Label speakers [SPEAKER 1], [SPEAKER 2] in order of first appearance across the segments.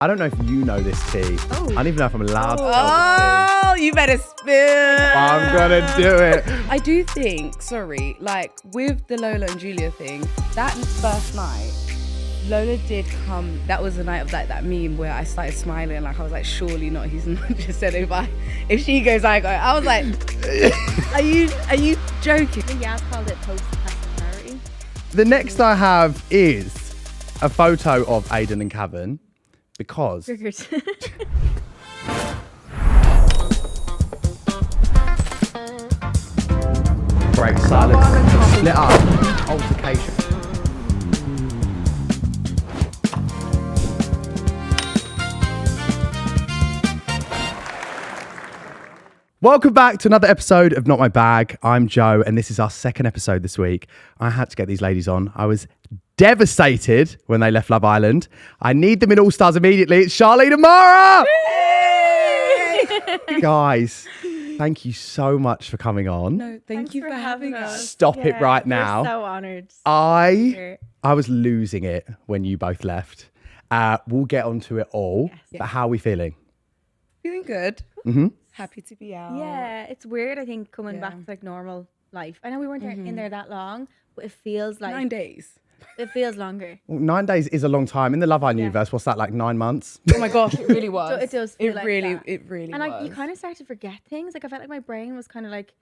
[SPEAKER 1] I don't know if you know this tea.
[SPEAKER 2] Oh.
[SPEAKER 1] I don't even know if I'm allowed to tell
[SPEAKER 3] Oh, you better spill.
[SPEAKER 1] I'm gonna do it.
[SPEAKER 3] I do think, sorry, like with the Lola and Julia thing, that first night, Lola did come. That was the night of like that meme where I started smiling. Like I was like, surely not. He's not just said if she goes, I go. I was like, are you joking?
[SPEAKER 2] Yeah, I've called it post-party.
[SPEAKER 1] The next I have is a photo of Aiden and Kavan because
[SPEAKER 2] Triggered.
[SPEAKER 1] great silence, split up, altercation. Welcome back to another episode of Not My Bag. I'm Joe, and this is our second episode this week. I had to get these ladies on. I was devastated when they left Love Island. I need them in All Stars immediately. It's Charleen and Mara! Guys, thank you so much for coming on.
[SPEAKER 3] No, thank you for having us.
[SPEAKER 1] Stop it right now.
[SPEAKER 2] We're so honoured.
[SPEAKER 1] I was losing it when you both left. We'll get onto it all.
[SPEAKER 2] Yes.
[SPEAKER 1] But how are we feeling?
[SPEAKER 3] Feeling good.
[SPEAKER 1] Mm-hmm.
[SPEAKER 3] Happy to be out.
[SPEAKER 2] Yeah, it's weird, I think, coming back to like normal life. I know we weren't in there that long, but it feels like
[SPEAKER 3] 9 days.
[SPEAKER 2] it feels longer.
[SPEAKER 1] Well, 9 days is a long time. In the Love Island universe, what's that, like 9 months?
[SPEAKER 3] Oh my gosh, it really was.
[SPEAKER 2] So it does feel
[SPEAKER 3] It
[SPEAKER 2] like
[SPEAKER 3] really,
[SPEAKER 2] that.
[SPEAKER 3] it really
[SPEAKER 2] And
[SPEAKER 3] was.
[SPEAKER 2] you kind of start to forget things. Like I felt like my brain was kind of like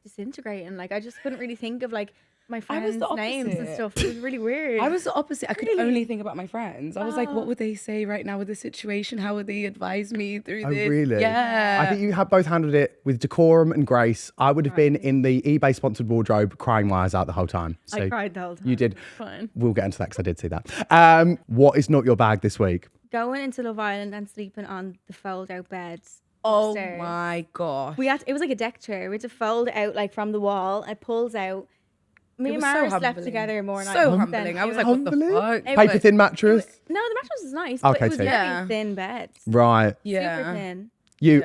[SPEAKER 2] disintegrating. Like I just couldn't really think of like my
[SPEAKER 3] I
[SPEAKER 2] friends'
[SPEAKER 3] was the
[SPEAKER 2] names and
[SPEAKER 3] opposite.
[SPEAKER 2] stuff. It was really weird.
[SPEAKER 3] I was the opposite. I could
[SPEAKER 2] Really?
[SPEAKER 3] only think about my friends. I was like, what would they say right now with the situation? How would they advise me through
[SPEAKER 1] Oh,
[SPEAKER 3] this?
[SPEAKER 1] really?
[SPEAKER 3] Yeah.
[SPEAKER 1] I think you have both handled it with decorum and grace. I would have been in the eBay sponsored wardrobe crying my eyes out the whole time. So
[SPEAKER 2] I cried the whole time.
[SPEAKER 1] you did.
[SPEAKER 2] Fine.
[SPEAKER 1] We'll get into that because I did see that. What is not your bag this week?
[SPEAKER 2] Going into Love Island and sleeping on the fold-out beds.
[SPEAKER 3] Oh
[SPEAKER 2] upstairs.
[SPEAKER 3] my gosh.
[SPEAKER 2] It was like a deck chair. We had to fold it out like from the wall. It pulls out. Me
[SPEAKER 3] It
[SPEAKER 2] and
[SPEAKER 3] was so
[SPEAKER 2] Mara slept
[SPEAKER 3] humbling.
[SPEAKER 2] together more nights.
[SPEAKER 3] So
[SPEAKER 2] than
[SPEAKER 3] humbling. I was like,
[SPEAKER 1] Humbling?
[SPEAKER 3] what the fuck?
[SPEAKER 2] It
[SPEAKER 1] Paper
[SPEAKER 2] was-
[SPEAKER 1] thin mattress?
[SPEAKER 2] No, the mattress was nice, but
[SPEAKER 1] Okay,
[SPEAKER 2] it was
[SPEAKER 1] so-
[SPEAKER 2] very
[SPEAKER 3] Yeah.
[SPEAKER 2] thin beds.
[SPEAKER 1] Right.
[SPEAKER 2] Super
[SPEAKER 3] Yeah.
[SPEAKER 2] thin.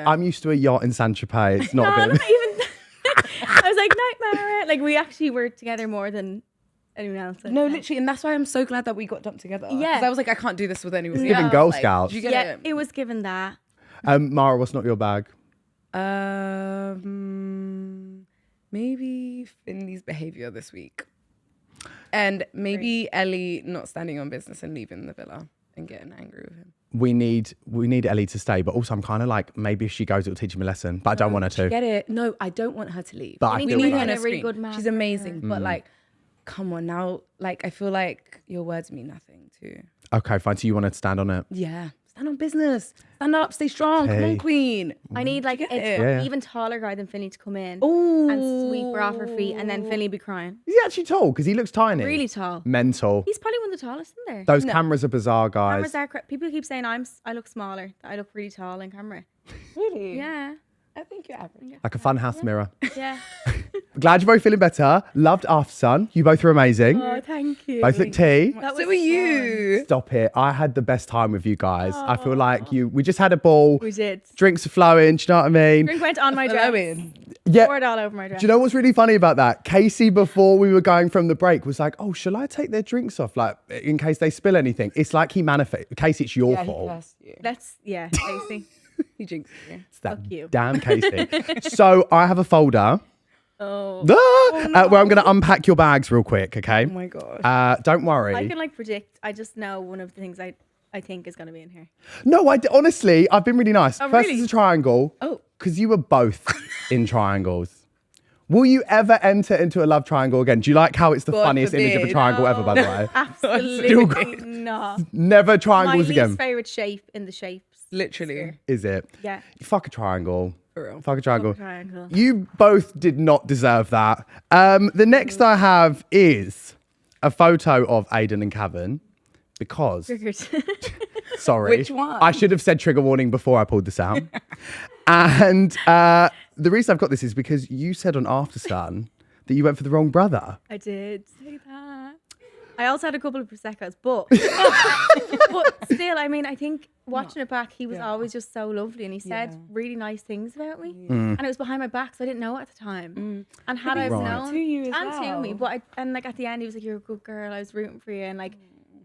[SPEAKER 1] I'm used to a yacht in Saint Tropez. It's
[SPEAKER 2] No,
[SPEAKER 1] not a
[SPEAKER 2] not
[SPEAKER 1] bit.
[SPEAKER 2] even. I was like, night, Mara. Like we actually were together more than anyone else. I'd
[SPEAKER 3] No,
[SPEAKER 2] say.
[SPEAKER 3] literally, and that's why I'm so glad that we got dumped together.
[SPEAKER 2] Yeah.
[SPEAKER 3] Because I was like, I can't do this with anyone else.
[SPEAKER 1] Giving Girl
[SPEAKER 3] Like,
[SPEAKER 1] Scouts.
[SPEAKER 3] do you get
[SPEAKER 2] Yeah,
[SPEAKER 3] it?
[SPEAKER 2] it was given that.
[SPEAKER 1] Mara, what's not your bag?
[SPEAKER 3] Maybe Finley's behavior this week, and maybe Ellie not standing on business and leaving the villa and getting angry with him.
[SPEAKER 1] We need Ellie to stay, but also I'm kind of like, maybe if she goes, it'll teach him a lesson. But I don't want her to.
[SPEAKER 3] Get it? No, I don't want her to leave.
[SPEAKER 1] But I
[SPEAKER 2] We
[SPEAKER 1] feel
[SPEAKER 2] need
[SPEAKER 3] need
[SPEAKER 2] to
[SPEAKER 3] her
[SPEAKER 1] like
[SPEAKER 3] on
[SPEAKER 2] find
[SPEAKER 3] a
[SPEAKER 2] a really
[SPEAKER 3] screen.
[SPEAKER 2] good man
[SPEAKER 3] She's
[SPEAKER 2] for
[SPEAKER 3] amazing,
[SPEAKER 1] Mm.
[SPEAKER 3] but like, come on now. Like, I feel like your words mean nothing too.
[SPEAKER 1] Okay, fine. So you want to stand on it?
[SPEAKER 3] Yeah, stand on business. Stand up, stay strong. Come
[SPEAKER 1] Okay.
[SPEAKER 3] on, queen.
[SPEAKER 2] I need like
[SPEAKER 3] get
[SPEAKER 2] an
[SPEAKER 3] it?
[SPEAKER 1] Yeah.
[SPEAKER 2] even taller guy than Finley to come in
[SPEAKER 3] Ooh.
[SPEAKER 2] and sweep her off her feet, and then Finley be crying.
[SPEAKER 1] Is he actually tall? Because he looks tiny.
[SPEAKER 2] Really tall.
[SPEAKER 1] Mental.
[SPEAKER 2] He's probably one of the tallest in there.
[SPEAKER 1] Those cameras are bizarre, guys.
[SPEAKER 2] Cameras are people keep saying I look smaller. That I look really tall in camera.
[SPEAKER 3] Really?
[SPEAKER 2] Yeah,
[SPEAKER 3] I think you're average.
[SPEAKER 1] Like a fun house mirror.
[SPEAKER 2] yeah.
[SPEAKER 1] Glad you're both feeling better. Loved After Sun. You both were amazing.
[SPEAKER 2] Oh, thank you.
[SPEAKER 1] Both look tea.
[SPEAKER 2] That
[SPEAKER 3] So were you?
[SPEAKER 1] Stop it. I had the best time with you guys. I feel like we just had a ball.
[SPEAKER 2] We did.
[SPEAKER 1] Drinks are flowing. Do you know what I mean?
[SPEAKER 2] Drink went on my dress.
[SPEAKER 1] Yeah.
[SPEAKER 2] Poured all over my dress.
[SPEAKER 1] Do you know what's really funny about that? Casey, before we were going from the break, was like, oh, shall I take their drinks off? Like, in case they spill anything. It's like he manifested. Casey, it's your
[SPEAKER 3] Yeah, he
[SPEAKER 1] fault.
[SPEAKER 3] cursed you.
[SPEAKER 2] Yeah, Casey.
[SPEAKER 3] He jinxed you.
[SPEAKER 1] It's that
[SPEAKER 2] Fuck you.
[SPEAKER 1] damn Casey. So I have a folder
[SPEAKER 2] Oh.
[SPEAKER 1] where I'm going to unpack your bags real quick, okay?
[SPEAKER 3] Oh my gosh.
[SPEAKER 1] Don't worry.
[SPEAKER 2] I can like predict. I just know one of the things I think is going to be in here.
[SPEAKER 1] No, honestly, I've been really nice.
[SPEAKER 2] Oh,
[SPEAKER 1] First
[SPEAKER 2] really?
[SPEAKER 1] is a triangle.
[SPEAKER 3] Oh.
[SPEAKER 1] Because you were both in triangles. Will you ever enter into a love triangle again? Do you like how it's the
[SPEAKER 3] God
[SPEAKER 1] funniest image of a
[SPEAKER 3] forbid.
[SPEAKER 1] triangle ever, by the way?
[SPEAKER 2] Absolutely not.
[SPEAKER 1] Never
[SPEAKER 2] My
[SPEAKER 1] triangles
[SPEAKER 2] least
[SPEAKER 1] again.
[SPEAKER 2] favorite shape in the shapes.
[SPEAKER 3] Literally.
[SPEAKER 1] Is it?
[SPEAKER 2] Yeah.
[SPEAKER 1] Fuck a triangle.
[SPEAKER 3] For real.
[SPEAKER 1] Fuck a triangle.
[SPEAKER 2] Triangle.
[SPEAKER 1] You both did not deserve that. The next I have is a photo of Aiden and Kavan because,
[SPEAKER 2] Triggered.
[SPEAKER 1] sorry.
[SPEAKER 3] Which one?
[SPEAKER 1] I should have said trigger warning before I pulled this out. And the reason I've got this is because you said on After Sun that you went for the wrong brother.
[SPEAKER 2] I did say that. I also had a couple of Prosecco's, but but still, I mean, I think watching it back, he was always just so lovely, and he said really nice things about me, and it was behind my back, so I didn't know it at the time. And had I
[SPEAKER 1] Right.
[SPEAKER 2] known,
[SPEAKER 3] To you as
[SPEAKER 2] and to
[SPEAKER 3] well.
[SPEAKER 2] me, but and like at the end, he was like, "You're a good girl. I was rooting for you," and like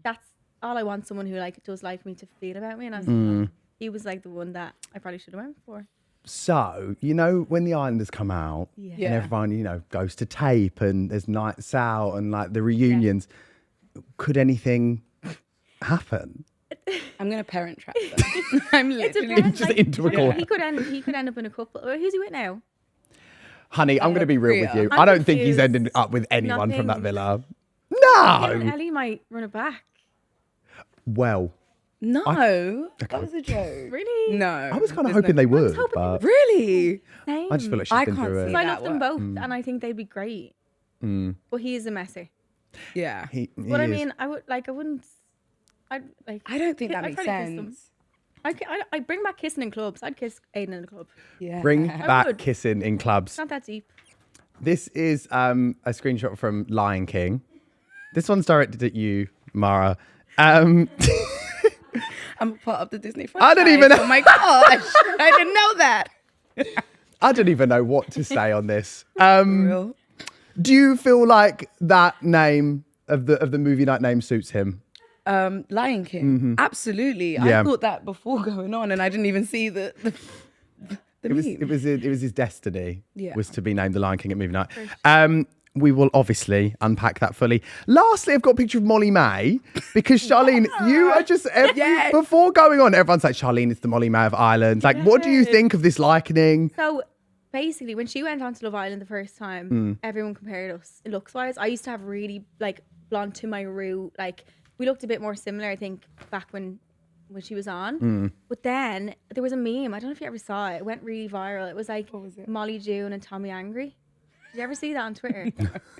[SPEAKER 2] that's all I want someone who like does like me to feel about me, and I was like, he was like the one that I probably should have went for.
[SPEAKER 1] So, you know, when the Islanders come out and everyone, you know, goes to tape and there's nights out and like the reunions, could anything happen?
[SPEAKER 3] I'm gonna parent trap them. I'm literally
[SPEAKER 1] Just into a corner.
[SPEAKER 2] He could end up in a couple. Who's he with now?
[SPEAKER 1] Honey, I'm going to be real with you.
[SPEAKER 2] I'm
[SPEAKER 1] I don't think he's
[SPEAKER 2] confused.
[SPEAKER 1] ending up with anyone from that
[SPEAKER 2] Nothing.
[SPEAKER 1] villa.
[SPEAKER 2] Him and
[SPEAKER 1] No.
[SPEAKER 2] Ellie might run it back.
[SPEAKER 1] Well,
[SPEAKER 3] No, that was a joke.
[SPEAKER 2] Really?
[SPEAKER 3] No,
[SPEAKER 1] I was kind of hoping they would, but
[SPEAKER 3] Really?
[SPEAKER 2] Same.
[SPEAKER 1] I just feel like she's
[SPEAKER 3] I
[SPEAKER 1] been
[SPEAKER 3] can't
[SPEAKER 1] through
[SPEAKER 3] see
[SPEAKER 1] it.
[SPEAKER 2] I
[SPEAKER 3] that
[SPEAKER 2] love them
[SPEAKER 3] work.
[SPEAKER 2] both, and I think they'd be great. But he is a messer.
[SPEAKER 3] Yeah.
[SPEAKER 1] He
[SPEAKER 2] But I
[SPEAKER 1] is.
[SPEAKER 2] mean, I wouldn't. I'd like.
[SPEAKER 3] I don't think that
[SPEAKER 2] I'd
[SPEAKER 3] makes
[SPEAKER 2] try to kiss them.
[SPEAKER 3] sense.
[SPEAKER 2] I'd bring back kissing in clubs. I'd kiss Aiden in a club.
[SPEAKER 3] Yeah.
[SPEAKER 1] Bring back
[SPEAKER 2] would.
[SPEAKER 1] kissing in clubs.
[SPEAKER 2] It's not that deep.
[SPEAKER 1] This is a screenshot from Lion King. This one's directed at you, Mara.
[SPEAKER 3] I'm a part of the Disney franchise.
[SPEAKER 1] I don't even know.
[SPEAKER 3] Oh my gosh. I didn't know that.
[SPEAKER 1] I don't even know what to say on this.
[SPEAKER 3] Real.
[SPEAKER 1] Do you feel like that name of the movie night name suits him?
[SPEAKER 3] Lion King. Absolutely.
[SPEAKER 1] Yeah.
[SPEAKER 3] I thought that before going on, and I didn't even see the
[SPEAKER 1] It was
[SPEAKER 3] meme.
[SPEAKER 1] his destiny.
[SPEAKER 3] Yeah.
[SPEAKER 1] Was to be named the Lion King at movie night. We will obviously unpack that fully. Lastly, I've got a picture of Molly May because Charleen, you are just
[SPEAKER 3] Yes.
[SPEAKER 1] before going on, everyone's like, Charleen is the Molly May of Ireland. Like, what do you think of this likening?
[SPEAKER 2] So basically, when she went on to Love Island the first time, everyone compared us looks wise. I used to have really like blonde to my root. Like we looked a bit more similar, I think, back when she was on. But then there was a meme. I don't know if you ever saw it. It went really viral. It was like
[SPEAKER 3] was it?
[SPEAKER 2] Molly June and Tommy Angry. Did you ever see that on Twitter?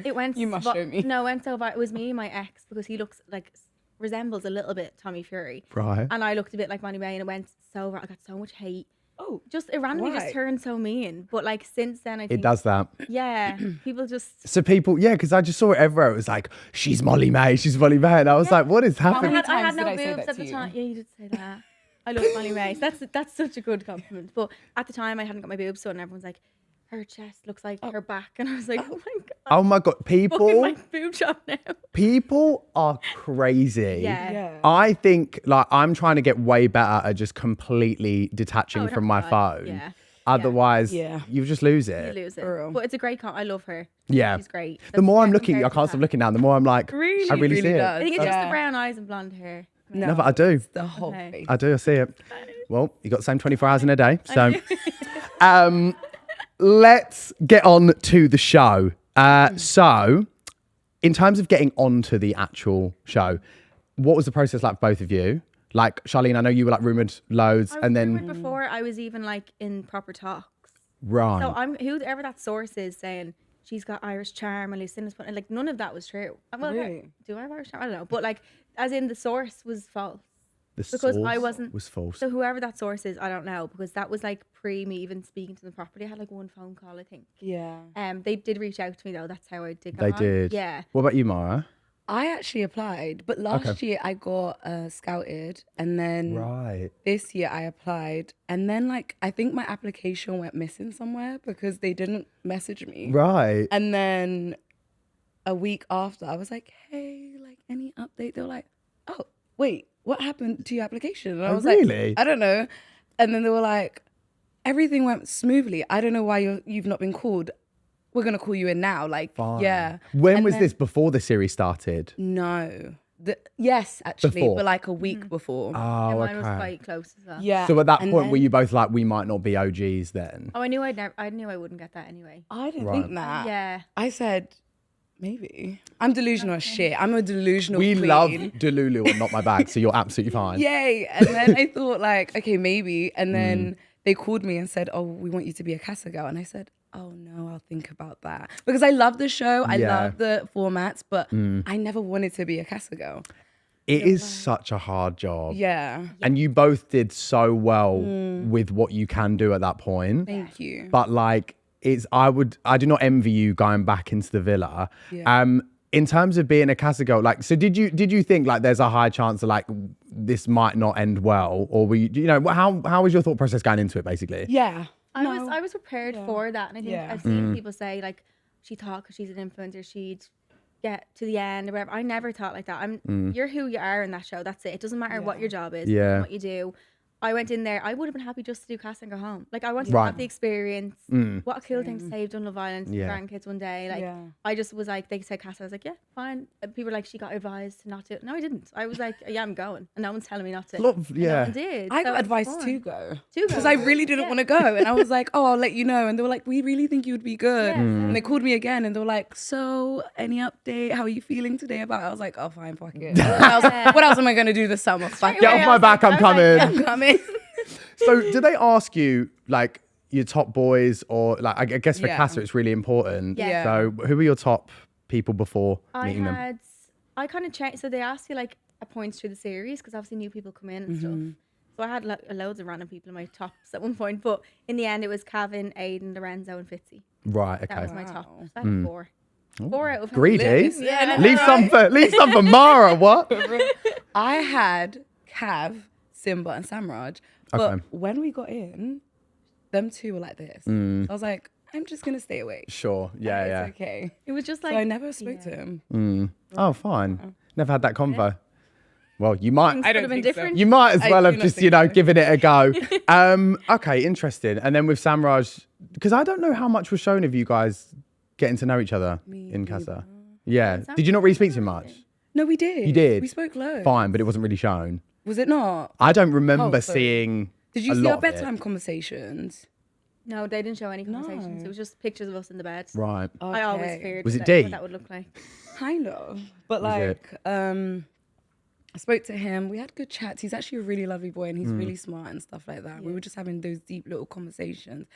[SPEAKER 2] It went.
[SPEAKER 3] You must show me.
[SPEAKER 2] No, it went so viral. It was me and my ex because he looks like resembles a little bit Tommy Fury.
[SPEAKER 1] Right.
[SPEAKER 2] And I looked a bit like Molly May, and it went so viral. I got so much hate.
[SPEAKER 3] Oh,
[SPEAKER 2] Just it randomly
[SPEAKER 3] Why?
[SPEAKER 2] just turned so mean. But like since then, I think
[SPEAKER 1] It does that.
[SPEAKER 2] Yeah, people just.
[SPEAKER 1] So people, yeah, because I just saw it everywhere. It was like, she's Molly May, she's Molly May. And I was like, what is
[SPEAKER 2] I
[SPEAKER 1] happening?
[SPEAKER 2] had
[SPEAKER 3] times
[SPEAKER 2] no
[SPEAKER 3] did I say
[SPEAKER 2] boobs
[SPEAKER 3] that
[SPEAKER 2] at
[SPEAKER 3] to
[SPEAKER 2] the
[SPEAKER 3] you?
[SPEAKER 2] time. Yeah, you did say that. I love Molly May. So that's such a good compliment. But at the time, I hadn't got my boobs done, and everyone's like, her chest looks like her back, and I was like, oh my god,
[SPEAKER 1] Oh my God,
[SPEAKER 2] fucking
[SPEAKER 1] people,
[SPEAKER 2] my boob job now.
[SPEAKER 1] people are crazy.
[SPEAKER 2] Yeah.
[SPEAKER 1] I think like I'm trying to get way better at just completely detaching
[SPEAKER 2] Oh,
[SPEAKER 1] from
[SPEAKER 2] don't
[SPEAKER 1] my
[SPEAKER 2] lie.
[SPEAKER 1] phone.
[SPEAKER 2] Yeah.
[SPEAKER 1] Otherwise,
[SPEAKER 3] Yeah.
[SPEAKER 1] you just lose it.
[SPEAKER 2] You lose it.
[SPEAKER 3] For real.
[SPEAKER 2] But it's a great I love her.
[SPEAKER 1] Yeah.
[SPEAKER 2] She's great.
[SPEAKER 1] The more I'm looking, I
[SPEAKER 2] compared to
[SPEAKER 1] can't stop
[SPEAKER 2] that.
[SPEAKER 1] looking now. The more I'm like,
[SPEAKER 2] Really?
[SPEAKER 1] I really,
[SPEAKER 3] Really
[SPEAKER 1] see
[SPEAKER 3] does.
[SPEAKER 2] I
[SPEAKER 1] it.
[SPEAKER 2] think it's just
[SPEAKER 3] Yeah.
[SPEAKER 2] the brown eyes and blonde hair.
[SPEAKER 1] No, but I do.
[SPEAKER 3] the whole
[SPEAKER 2] Okay.
[SPEAKER 3] face.
[SPEAKER 1] I do. I see it. Well, you got the same 24 hours in a day. So, let's get on to the show. So, in terms of getting onto the actual show, what was the process like for both of you? Like, Charleen, I know you were like rumoured loads,
[SPEAKER 2] I was
[SPEAKER 1] and then
[SPEAKER 2] rumoured before I was even like in proper talks.
[SPEAKER 1] right,
[SPEAKER 2] So I'm whoever that source is saying she's got Irish charm and Lucinda's put like none of that was true. Well,
[SPEAKER 3] Really?
[SPEAKER 2] do I have Irish charm? I don't know. But like as in the source was false.
[SPEAKER 1] the
[SPEAKER 2] Because I
[SPEAKER 1] source
[SPEAKER 2] wasn't
[SPEAKER 1] was false.
[SPEAKER 2] So whoever that source is, I don't know because that was like pre me even speaking to them properly. I had like one phone call, I think.
[SPEAKER 3] Yeah.
[SPEAKER 2] They did reach out to me though. That's how I did. Get
[SPEAKER 1] They
[SPEAKER 2] on.
[SPEAKER 1] did.
[SPEAKER 2] Yeah.
[SPEAKER 1] What about you, Mara?
[SPEAKER 3] I actually applied, but last year I got scouted, and then
[SPEAKER 1] Right.
[SPEAKER 3] this year I applied, and then like I think my application went missing somewhere because they didn't message me.
[SPEAKER 1] Right.
[SPEAKER 3] And then a week after, I was like, "Hey, like any update?" They were like, "Oh, wait, what happened to your application?" And I
[SPEAKER 1] Oh,
[SPEAKER 3] was
[SPEAKER 1] really?
[SPEAKER 3] like, "I don't know." And then they were like, "Everything went smoothly. I don't know why you've not been called. We're gonna call you in now." Like,
[SPEAKER 1] Fine.
[SPEAKER 3] yeah.
[SPEAKER 1] When
[SPEAKER 3] And
[SPEAKER 1] was
[SPEAKER 3] then-
[SPEAKER 1] this? Before the series started?
[SPEAKER 3] No. Yes, actually,
[SPEAKER 1] Before?
[SPEAKER 3] but like a week before.
[SPEAKER 1] Oh,
[SPEAKER 2] And mine was
[SPEAKER 1] okay.
[SPEAKER 2] quite close as well.
[SPEAKER 3] Yeah.
[SPEAKER 1] So at that
[SPEAKER 3] and
[SPEAKER 1] point,
[SPEAKER 3] then-
[SPEAKER 1] were you both like, we might not be OGs then?
[SPEAKER 2] Oh, I knew I knew I wouldn't get that anyway.
[SPEAKER 3] I didn't
[SPEAKER 1] Right.
[SPEAKER 3] think that.
[SPEAKER 2] Yeah.
[SPEAKER 3] I said, maybe. I'm delusional as shit. I'm a delusional
[SPEAKER 1] We
[SPEAKER 3] queen.
[SPEAKER 1] love Delulu and Not My Bag, so you're absolutely fine.
[SPEAKER 3] Yay. And then I thought like, okay, maybe. And
[SPEAKER 1] Mm.
[SPEAKER 3] then they called me and said, oh, we want you to be a Casa girl. And I said, oh no, I'll think about that. Because I love the show. I
[SPEAKER 1] Yeah.
[SPEAKER 3] love the formats, but I never wanted to be a Casa girl.
[SPEAKER 1] It is such a hard job.
[SPEAKER 3] Yeah.
[SPEAKER 1] And you both did so well with what you can do at that point.
[SPEAKER 3] Thank you.
[SPEAKER 1] But like, I do not envy you going back into the villa.
[SPEAKER 3] Yeah.
[SPEAKER 1] In terms of being a Casa girl, like, so did you think like there's a high chance of like this might not end well, or were you know how was your thought process going into it basically?
[SPEAKER 3] Yeah.
[SPEAKER 2] I was prepared for that, and I think
[SPEAKER 3] Yeah.
[SPEAKER 2] I've seen people say like she thought because she's an influencer she'd get to the end or whatever. I never thought like that. You're who you are in that show. That's it. It doesn't matter what your job is, what you do. I went in there, I would have been happy just to do Casa and go home. Like, I wanted to have the experience. What a cool thing to say, you've done Love Island, grandkids one day. Like, I just was like, they said Casa, I was like, yeah, fine. And people were like, she got advised to not do it. No, I didn't. I was like, yeah, I'm going. And no one's telling me not to.
[SPEAKER 1] No
[SPEAKER 2] one did.
[SPEAKER 3] I
[SPEAKER 2] So
[SPEAKER 3] got
[SPEAKER 2] it's
[SPEAKER 3] advice
[SPEAKER 2] fun.
[SPEAKER 3] to go.
[SPEAKER 2] To go.
[SPEAKER 3] Because I really didn't want to go. And I was like, oh, I'll let you know. And they were like, we really think you would be good. And they called me again and they were like, so any update? How are you feeling today about it? I was like, oh, fine, fuck it. What else am I going to do this summer? Fuck
[SPEAKER 1] Get off my back, I'm coming.
[SPEAKER 3] I'm coming.
[SPEAKER 1] So do they ask you like your top boys or like, I guess for
[SPEAKER 3] Yeah.
[SPEAKER 1] Casa it's really important.
[SPEAKER 3] Yeah.
[SPEAKER 1] So who were your top people before meeting them?
[SPEAKER 2] I kind of changed. So they asked you like a points through the series because obviously new people come in and stuff. So I had loads of random people in my tops at one point, but in the end it was Kavan, Aiden, Lorenzo, and Fitzy.
[SPEAKER 1] Right, okay.
[SPEAKER 2] That was my top. So I had 4. 4 out of
[SPEAKER 1] Greedy.
[SPEAKER 2] Yeah,
[SPEAKER 1] Leave some for Mara, what?
[SPEAKER 3] I had Cav, Simba, and Samraj. But
[SPEAKER 1] Okay.
[SPEAKER 3] when we got in, them two were like this. I was like, I'm just going to stay away.
[SPEAKER 1] Sure, yeah.
[SPEAKER 3] It's okay.
[SPEAKER 2] It was just
[SPEAKER 3] So
[SPEAKER 2] like
[SPEAKER 3] I never spoke to him.
[SPEAKER 1] Oh, fine. Never had that convo. Well, you might.
[SPEAKER 2] I don't have been
[SPEAKER 3] think so.
[SPEAKER 2] different.
[SPEAKER 1] You might as
[SPEAKER 3] I
[SPEAKER 1] well
[SPEAKER 3] do
[SPEAKER 1] have
[SPEAKER 3] not
[SPEAKER 1] just,
[SPEAKER 3] think so.
[SPEAKER 1] given it a go. Okay, interesting. And then with Samraj, because I don't know how much was shown of you guys getting to know each other in Casa. Yeah. Did you not really speak to him much?
[SPEAKER 3] No, we did.
[SPEAKER 1] You did?
[SPEAKER 3] We spoke loads.
[SPEAKER 1] Fine, but it wasn't really shown.
[SPEAKER 3] Was it not?
[SPEAKER 1] I don't remember
[SPEAKER 3] Oh, so-
[SPEAKER 1] seeing
[SPEAKER 3] Did you
[SPEAKER 1] a
[SPEAKER 3] see
[SPEAKER 1] lot
[SPEAKER 3] our
[SPEAKER 1] of it.
[SPEAKER 3] bedtime conversations?
[SPEAKER 2] No, they didn't show any conversations. It was just pictures of us in the bed.
[SPEAKER 1] Right.
[SPEAKER 2] I always
[SPEAKER 3] Okay.
[SPEAKER 2] feared
[SPEAKER 1] Was it
[SPEAKER 2] what
[SPEAKER 1] deep?
[SPEAKER 2] that would look like.
[SPEAKER 3] Kind of. But
[SPEAKER 1] Was it?
[SPEAKER 3] like, I spoke to him. We had good chats. He's actually a really lovely boy and he's really smart and stuff like that. We were just having those deep little conversations.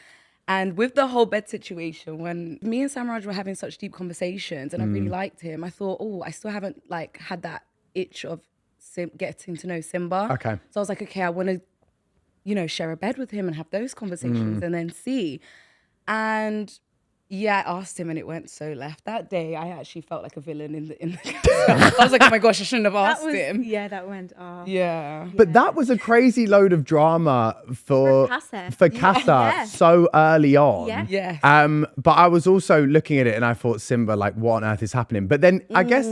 [SPEAKER 3] And with the whole bed situation, when me and Samraj were having such deep conversations and I really liked him, I thought, oh, I still haven't like had that itch of getting to know Simba.
[SPEAKER 1] Okay.
[SPEAKER 3] So I was like, okay, I want to, share a bed with him and have those conversations and then see. And yeah, I asked him and it went so left. That day, I actually felt like a villain in the I was like, oh my gosh, I shouldn't have asked him.
[SPEAKER 2] Yeah, that went off.
[SPEAKER 3] Yeah.
[SPEAKER 1] But that was a crazy load of drama for
[SPEAKER 2] Casa. Yeah.
[SPEAKER 1] so early on.
[SPEAKER 2] Yeah.
[SPEAKER 3] Yes.
[SPEAKER 1] But I was also looking at it and I thought, Simba, like, what on earth is happening? But then I guess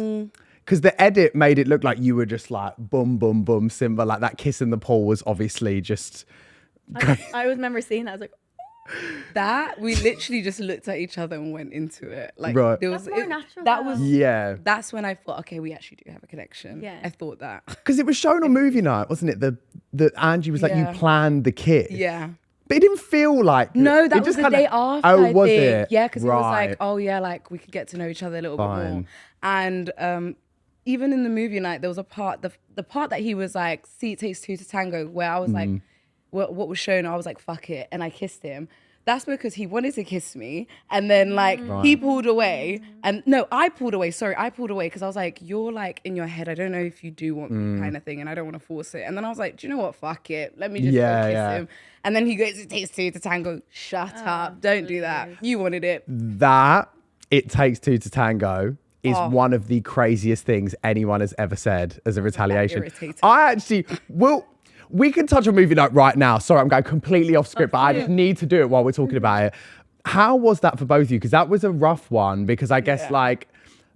[SPEAKER 1] because the edit made it look like you were just like, boom, boom, boom, Simba. Like that kiss in the pool was obviously just.
[SPEAKER 2] I remember seeing that. I was like,
[SPEAKER 3] That we literally just looked at each other and went into it. Like
[SPEAKER 1] Right.
[SPEAKER 3] there was
[SPEAKER 2] That's more natural
[SPEAKER 3] that
[SPEAKER 2] now.
[SPEAKER 3] was
[SPEAKER 1] Yeah.
[SPEAKER 3] that's when I thought, okay, we actually do have a connection.
[SPEAKER 2] Yeah.
[SPEAKER 3] I thought that.
[SPEAKER 1] Because it was shown on movie night, wasn't it? The Angie was like,
[SPEAKER 3] Yeah.
[SPEAKER 1] you planned the kiss.
[SPEAKER 3] Yeah.
[SPEAKER 1] But it didn't feel like.
[SPEAKER 3] No,
[SPEAKER 1] it
[SPEAKER 3] that was
[SPEAKER 1] just
[SPEAKER 3] the
[SPEAKER 1] kinda-
[SPEAKER 3] day after.
[SPEAKER 1] Oh,
[SPEAKER 3] I
[SPEAKER 1] was
[SPEAKER 3] think.
[SPEAKER 1] it?
[SPEAKER 3] Yeah, because it was like,
[SPEAKER 1] Right.
[SPEAKER 3] oh yeah, like we could get to know each other a little bit more.
[SPEAKER 1] Fine.
[SPEAKER 3] And even in the movie night, there was a part, the part that he was like, "See, it takes two to tango," where I was like, what was shown, I was like, "Fuck it," and I kissed him. That's because he wanted to kiss me, and then like he pulled away, and no, I pulled away. Sorry, I pulled away because I was like, "You're like in your head. I don't know if you do want me, kind of thing, and I don't want to force it." And then I was like, "Do you know what? Fuck it. Let me just
[SPEAKER 1] Yeah,
[SPEAKER 3] go kiss
[SPEAKER 1] yeah.
[SPEAKER 3] him." And then he goes, "It takes two to tango." Shut up! Don't do that. You wanted it.
[SPEAKER 1] That It Takes Two to Tango is
[SPEAKER 3] Oh.
[SPEAKER 1] one of the craziest things anyone has ever said as a retaliation.
[SPEAKER 3] irritated.
[SPEAKER 1] I actually we can touch on movie night right now. Sorry, I'm going completely off script, but I just need to do it while we're talking about it. How was that for both of you? Because that was a rough one. Because I guess like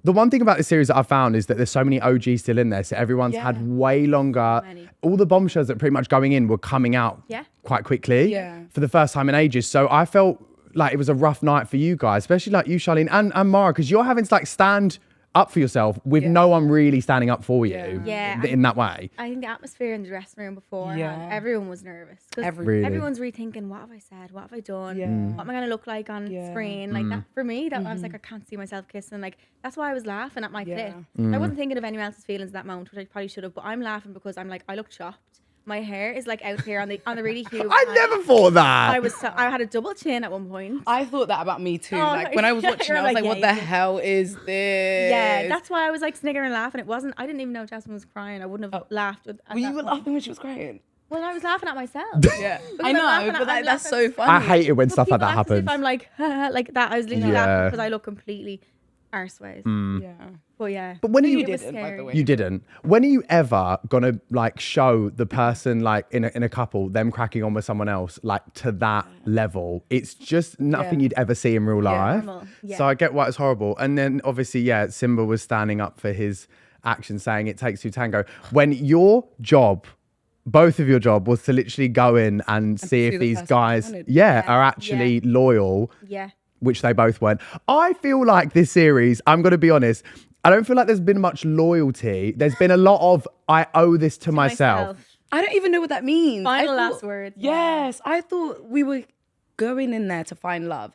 [SPEAKER 1] the one thing about this series that I found is that there's so many OGs still in there. So everyone's had way longer.
[SPEAKER 2] Many.
[SPEAKER 1] All the bombshells that pretty much going in were coming out quite quickly for the first time in ages. So I felt like it was a rough night for you guys, especially like you, Charleen, and Mara, because you're having to like stand up for yourself with no one really standing up for you
[SPEAKER 2] Yeah.
[SPEAKER 1] in that way.
[SPEAKER 2] I think the atmosphere in the dressing room before, everyone was nervous. 'Cause
[SPEAKER 3] Really?
[SPEAKER 2] everyone's rethinking, what have I said? What have I done? What am I going to look like on screen? Like that, for me, that I was like, I can't see myself kissing. Like, that's why I was laughing at my clip. I wasn't thinking of anyone else's feelings in that moment, which I probably should have, but I'm laughing because I'm like, I look chopped. My hair is like out here on the really huge.
[SPEAKER 1] I never thought that.
[SPEAKER 2] I had a double chin at one point.
[SPEAKER 3] I thought that about me too.
[SPEAKER 2] Oh,
[SPEAKER 3] Like when I was watching,
[SPEAKER 2] you're
[SPEAKER 3] I was
[SPEAKER 2] like,
[SPEAKER 3] like, "What
[SPEAKER 2] yeah,
[SPEAKER 3] the hell is this?"
[SPEAKER 2] Yeah, that's why I was like sniggering and laughing. It wasn't. I didn't even know Jasmine was crying. I wouldn't have laughed.
[SPEAKER 3] Well, you were laughing when she was crying.
[SPEAKER 2] Well, I was laughing at myself.
[SPEAKER 3] Yeah,
[SPEAKER 2] Because
[SPEAKER 3] I
[SPEAKER 2] I'm laughing
[SPEAKER 3] know,
[SPEAKER 2] at-
[SPEAKER 3] but
[SPEAKER 2] I'm
[SPEAKER 3] that's so
[SPEAKER 2] laughing-
[SPEAKER 3] funny.
[SPEAKER 1] I hate it when
[SPEAKER 2] But
[SPEAKER 1] stuff like
[SPEAKER 2] people
[SPEAKER 1] that
[SPEAKER 2] act as if
[SPEAKER 1] happens.
[SPEAKER 2] I'm like like that. I was literally
[SPEAKER 1] Yeah.
[SPEAKER 2] laughing because I look completely arseways.
[SPEAKER 3] Yeah.
[SPEAKER 2] But yeah.
[SPEAKER 1] But when are you
[SPEAKER 2] it was
[SPEAKER 3] didn't, by the
[SPEAKER 2] scary.
[SPEAKER 3] way.
[SPEAKER 1] You didn't. When are you ever gonna like show the person like in a couple them cracking on with someone else like to that level? It's just nothing
[SPEAKER 3] Yeah.
[SPEAKER 1] you'd ever see in real life.
[SPEAKER 2] Normal. Yeah.
[SPEAKER 1] So I get why it's horrible. And then obviously, yeah, Simba was standing up for his action, saying it takes two tango. When your job, both of your job, was to literally go in and see if
[SPEAKER 3] pursue the
[SPEAKER 1] these
[SPEAKER 3] person you
[SPEAKER 1] guys,
[SPEAKER 3] wanted.
[SPEAKER 1] are actually loyal.
[SPEAKER 2] Yeah.
[SPEAKER 1] Which they both weren't. I feel like this series, I'm going to be honest, I don't feel like there's been much loyalty. There's been a lot of, I owe this to myself.
[SPEAKER 3] I don't even know what that means.
[SPEAKER 2] Final
[SPEAKER 3] I
[SPEAKER 2] last
[SPEAKER 3] thought-
[SPEAKER 2] word.
[SPEAKER 3] Yes. I thought we were going in there to find love.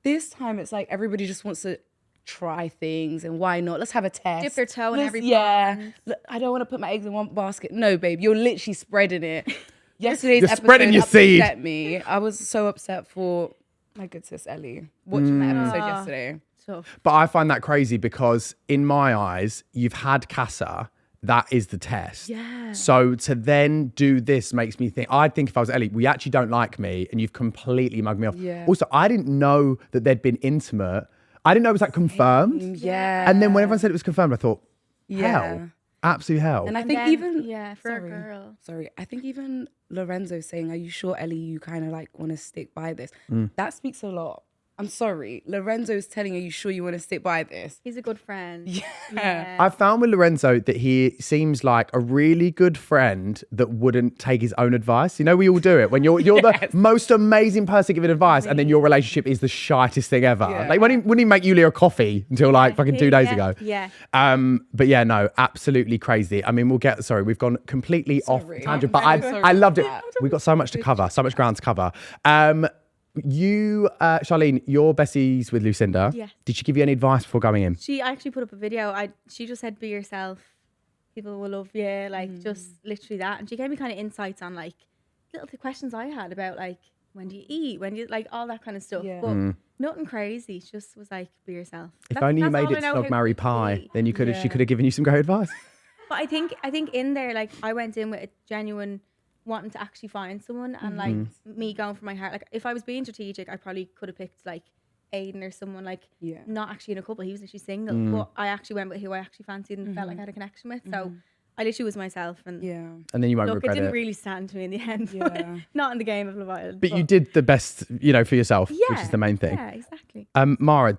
[SPEAKER 3] This time it's like everybody just wants to try things and why not? Let's have a test.
[SPEAKER 2] Dip their toe in
[SPEAKER 3] Let's-
[SPEAKER 2] every
[SPEAKER 3] Yeah.
[SPEAKER 2] pond.
[SPEAKER 3] Look, I don't want to put my eggs in one basket. No, babe, you're literally spreading it. Yesterday's
[SPEAKER 1] You're
[SPEAKER 3] episode
[SPEAKER 1] spreading your seed.
[SPEAKER 3] upset me. I was so upset for my good sis Ellie watching that episode yesterday.
[SPEAKER 2] Tough.
[SPEAKER 1] But I find that crazy because in my eyes, you've had Casa. That is the test.
[SPEAKER 2] Yeah.
[SPEAKER 1] So to then do this makes me think, I'd think if I was Ellie, we actually don't like me and you've completely mugged me off.
[SPEAKER 3] Yeah.
[SPEAKER 1] Also, I didn't know that they'd been intimate. I didn't know it was like confirmed.
[SPEAKER 3] Yeah.
[SPEAKER 1] And then when everyone said it was confirmed, I thought,
[SPEAKER 3] Yeah.
[SPEAKER 1] hell. Absolute hell.
[SPEAKER 3] And I
[SPEAKER 2] And
[SPEAKER 3] think
[SPEAKER 2] then,
[SPEAKER 3] even
[SPEAKER 2] yeah, for
[SPEAKER 3] sorry,
[SPEAKER 2] a girl.
[SPEAKER 3] Sorry, I think even Lorenzo saying, "Are you sure, Ellie? You kind of like want to stick by this?" That speaks a lot. I'm sorry, Lorenzo's telling you, "You sure you want to stick by this?"
[SPEAKER 2] He's a good friend.
[SPEAKER 3] Yeah.
[SPEAKER 1] I found with Lorenzo that he seems like a really good friend that wouldn't take his own advice. You know, we all do it when you're the most amazing person giving advice, and then your relationship is the shittest thing ever.
[SPEAKER 3] Yeah.
[SPEAKER 1] Like, wouldn't he make Yulia a coffee until like fucking 2 days ago?
[SPEAKER 2] Yeah.
[SPEAKER 1] But yeah, no, absolutely crazy. I mean, we've gone completely off
[SPEAKER 3] Sorry.
[SPEAKER 1] tangent, but
[SPEAKER 3] I'm very
[SPEAKER 1] I
[SPEAKER 3] sorry
[SPEAKER 1] loved it.
[SPEAKER 3] for that.
[SPEAKER 1] We got so much to cover, so much ground to cover. You, Charleen, you're besties with Lucinda.
[SPEAKER 2] Yes.
[SPEAKER 1] Did she give you any advice before going in?
[SPEAKER 2] She actually put up a video. She just said, "Be yourself. People will love you." Like just literally that. And she gave me kind of insights on like little questions I had about like when do you eat, when do you like all that kind of stuff.
[SPEAKER 3] Yeah.
[SPEAKER 2] But nothing crazy. She just was like, "Be yourself."
[SPEAKER 1] If only you made
[SPEAKER 2] all I
[SPEAKER 1] it
[SPEAKER 2] know
[SPEAKER 1] Snog,
[SPEAKER 2] how
[SPEAKER 1] Marry,
[SPEAKER 2] to
[SPEAKER 1] Pie,
[SPEAKER 2] be.
[SPEAKER 1] then you could have. She
[SPEAKER 3] Yeah.
[SPEAKER 1] could have given you some great advice.
[SPEAKER 2] But I think in there, like I went in with a genuine wanting to actually find someone, and like me going for my heart. Like if I was being strategic, I probably could have picked like Aiden or someone like not actually in a couple. He was actually single, but I actually went with who I actually fancied and felt like I had a connection with. So I literally was myself, and
[SPEAKER 3] Yeah.
[SPEAKER 1] And then you won't
[SPEAKER 2] look, it
[SPEAKER 1] regret
[SPEAKER 2] didn't
[SPEAKER 1] it.
[SPEAKER 2] really stand to me in the end.
[SPEAKER 3] Yeah.
[SPEAKER 2] But not in the game of Love Island.
[SPEAKER 1] But you did the best, for yourself, which
[SPEAKER 2] Yeah,
[SPEAKER 1] is the main thing.
[SPEAKER 2] Yeah, exactly.
[SPEAKER 1] Mara,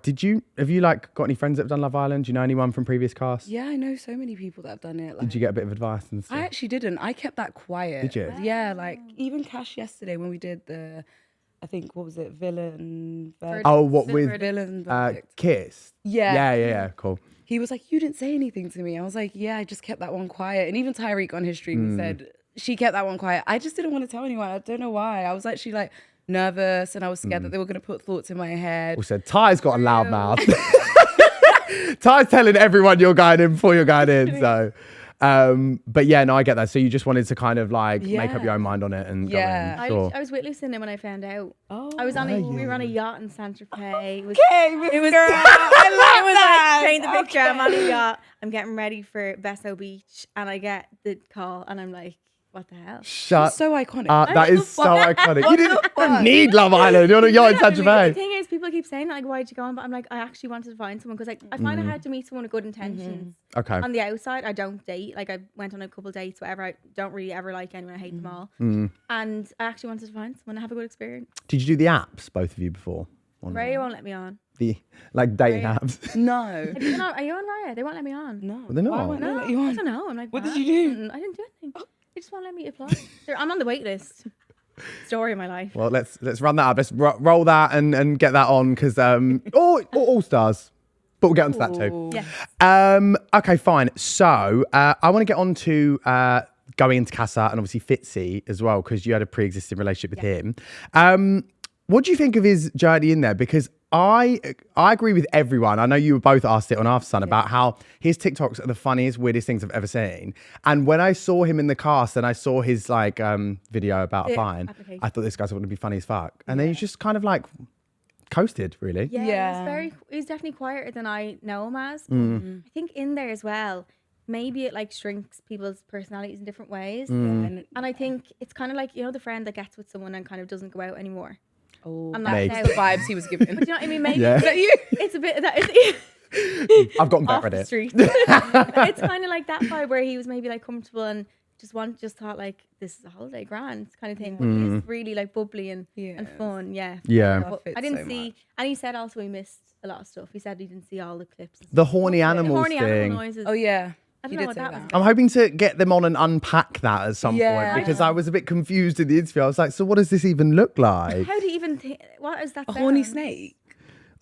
[SPEAKER 1] have you like got any friends that have done Love Island? Do you know anyone from previous casts?
[SPEAKER 3] Yeah, I know so many people that have done it. Like,
[SPEAKER 1] Did you get a bit of advice and stuff?
[SPEAKER 3] I actually didn't. I kept that quiet.
[SPEAKER 1] Did you?
[SPEAKER 3] Yeah, like even Cash yesterday when we did I think, what was it? Villain.
[SPEAKER 1] Oh, what with
[SPEAKER 3] Villain verdict.
[SPEAKER 1] Kiss?
[SPEAKER 3] Yeah.
[SPEAKER 1] Yeah, cool.
[SPEAKER 3] He was like, "You didn't say anything to me." I was like, "Yeah, I just kept that one quiet." And even Tyreek on his stream he said she kept that one quiet. I just didn't want to tell anyone. I don't know why. I was actually like nervous and I was scared that they were going to put thoughts in my head.
[SPEAKER 1] Also, Ty's got a loud mouth. Ty's telling everyone you're going in before you're going in. So, but yeah, no, I get that. So you just wanted to kind of like make up your own mind on it and
[SPEAKER 3] Yeah.
[SPEAKER 1] go in. Sure.
[SPEAKER 2] I was with Lucinda when I found out.
[SPEAKER 3] Oh,
[SPEAKER 2] I was on
[SPEAKER 1] were
[SPEAKER 2] we were on a yacht in Saint Tropez. It was
[SPEAKER 3] it was girl.
[SPEAKER 2] I
[SPEAKER 3] I love
[SPEAKER 2] was
[SPEAKER 3] that.
[SPEAKER 2] like, paint the picture. I'm on a yacht. I'm getting ready for Besso Beach, and I get the call, and I'm like, "What the hell?"
[SPEAKER 1] Shut
[SPEAKER 3] So iconic.
[SPEAKER 1] that is so iconic. You didn't need Love Island. You're on a yacht in Saint
[SPEAKER 2] The
[SPEAKER 1] Tropez.
[SPEAKER 2] thing is, people keep saying that, like, "Why'd you go on?" But I'm like, I actually wanted to find someone because, like, I find it hard to meet someone with good intentions.
[SPEAKER 1] Okay.
[SPEAKER 2] On the outside, I don't date. Like, I went on a couple dates, whatever. I don't really ever like anyone. I hate them all. And I actually wanted to find someone and have a good experience.
[SPEAKER 1] Did you do the apps, both of you, before?
[SPEAKER 2] Raya won't let me on.
[SPEAKER 1] The like dating
[SPEAKER 2] Right.
[SPEAKER 1] apps?
[SPEAKER 3] No.
[SPEAKER 2] Are you on Raya? They won't let me on.
[SPEAKER 3] No.
[SPEAKER 1] They're not.
[SPEAKER 3] Why won't they
[SPEAKER 2] No,
[SPEAKER 3] let you
[SPEAKER 2] I
[SPEAKER 3] on?
[SPEAKER 2] don't know. I'm like,
[SPEAKER 3] What did you do?
[SPEAKER 2] I didn't do anything. They just won't let me apply. I'm on the wait list. Story of my life.
[SPEAKER 1] Well, let's run that up. Let's roll that and get that on because all stars. But we'll get onto that too.
[SPEAKER 2] Yeah.
[SPEAKER 1] Okay, fine. So I want to get on to going into Casa and obviously Fitzy as well because you had a pre-existing relationship with him. What do you think of his journey in there? Because I agree with everyone. I know you both asked it on After Sun about how his TikToks are the funniest, weirdest things I've ever seen. And when I saw him in the cast and I saw his like video about applying,
[SPEAKER 2] application.
[SPEAKER 1] I thought this guy's going to be funny as fuck. And then he's just kind of like coasted, really.
[SPEAKER 2] Yeah. He's definitely quieter than I know him as. I think in there as well, maybe it like shrinks people's personalities in different ways. And I think it's kind of like, the friend that gets with someone and kind of doesn't go out anymore.
[SPEAKER 3] Oh,
[SPEAKER 2] I'm
[SPEAKER 3] that's
[SPEAKER 2] not
[SPEAKER 3] the vibes he was giving.
[SPEAKER 2] But you know what I mean? Maybe
[SPEAKER 1] Yeah.
[SPEAKER 3] Is that you?
[SPEAKER 2] it's a bit that is
[SPEAKER 1] I've gotten
[SPEAKER 2] off
[SPEAKER 1] better
[SPEAKER 2] the
[SPEAKER 1] at it.
[SPEAKER 2] street. It's kind of like that vibe where he was maybe like comfortable and just thought like this is a holiday grand kind of thing. But he's really like bubbly and fun. Yeah.
[SPEAKER 1] Yeah.
[SPEAKER 2] But I didn't see, and he said also he missed a lot of stuff. He said he didn't see all the clips. And
[SPEAKER 1] The
[SPEAKER 2] stuff.
[SPEAKER 1] horny animals
[SPEAKER 2] horny
[SPEAKER 1] thing.
[SPEAKER 2] animal noises.
[SPEAKER 3] Oh yeah.
[SPEAKER 2] I
[SPEAKER 3] He
[SPEAKER 2] don't know
[SPEAKER 3] did
[SPEAKER 2] what
[SPEAKER 3] say
[SPEAKER 2] that
[SPEAKER 3] that.
[SPEAKER 2] was.
[SPEAKER 1] I'm hoping to get them on and unpack that at some
[SPEAKER 3] Yeah.
[SPEAKER 1] point because I was a bit confused in the interview. I was like, so what does this even look like?
[SPEAKER 2] How do you even think? What is that?
[SPEAKER 3] A horny
[SPEAKER 2] sound?
[SPEAKER 3] snake.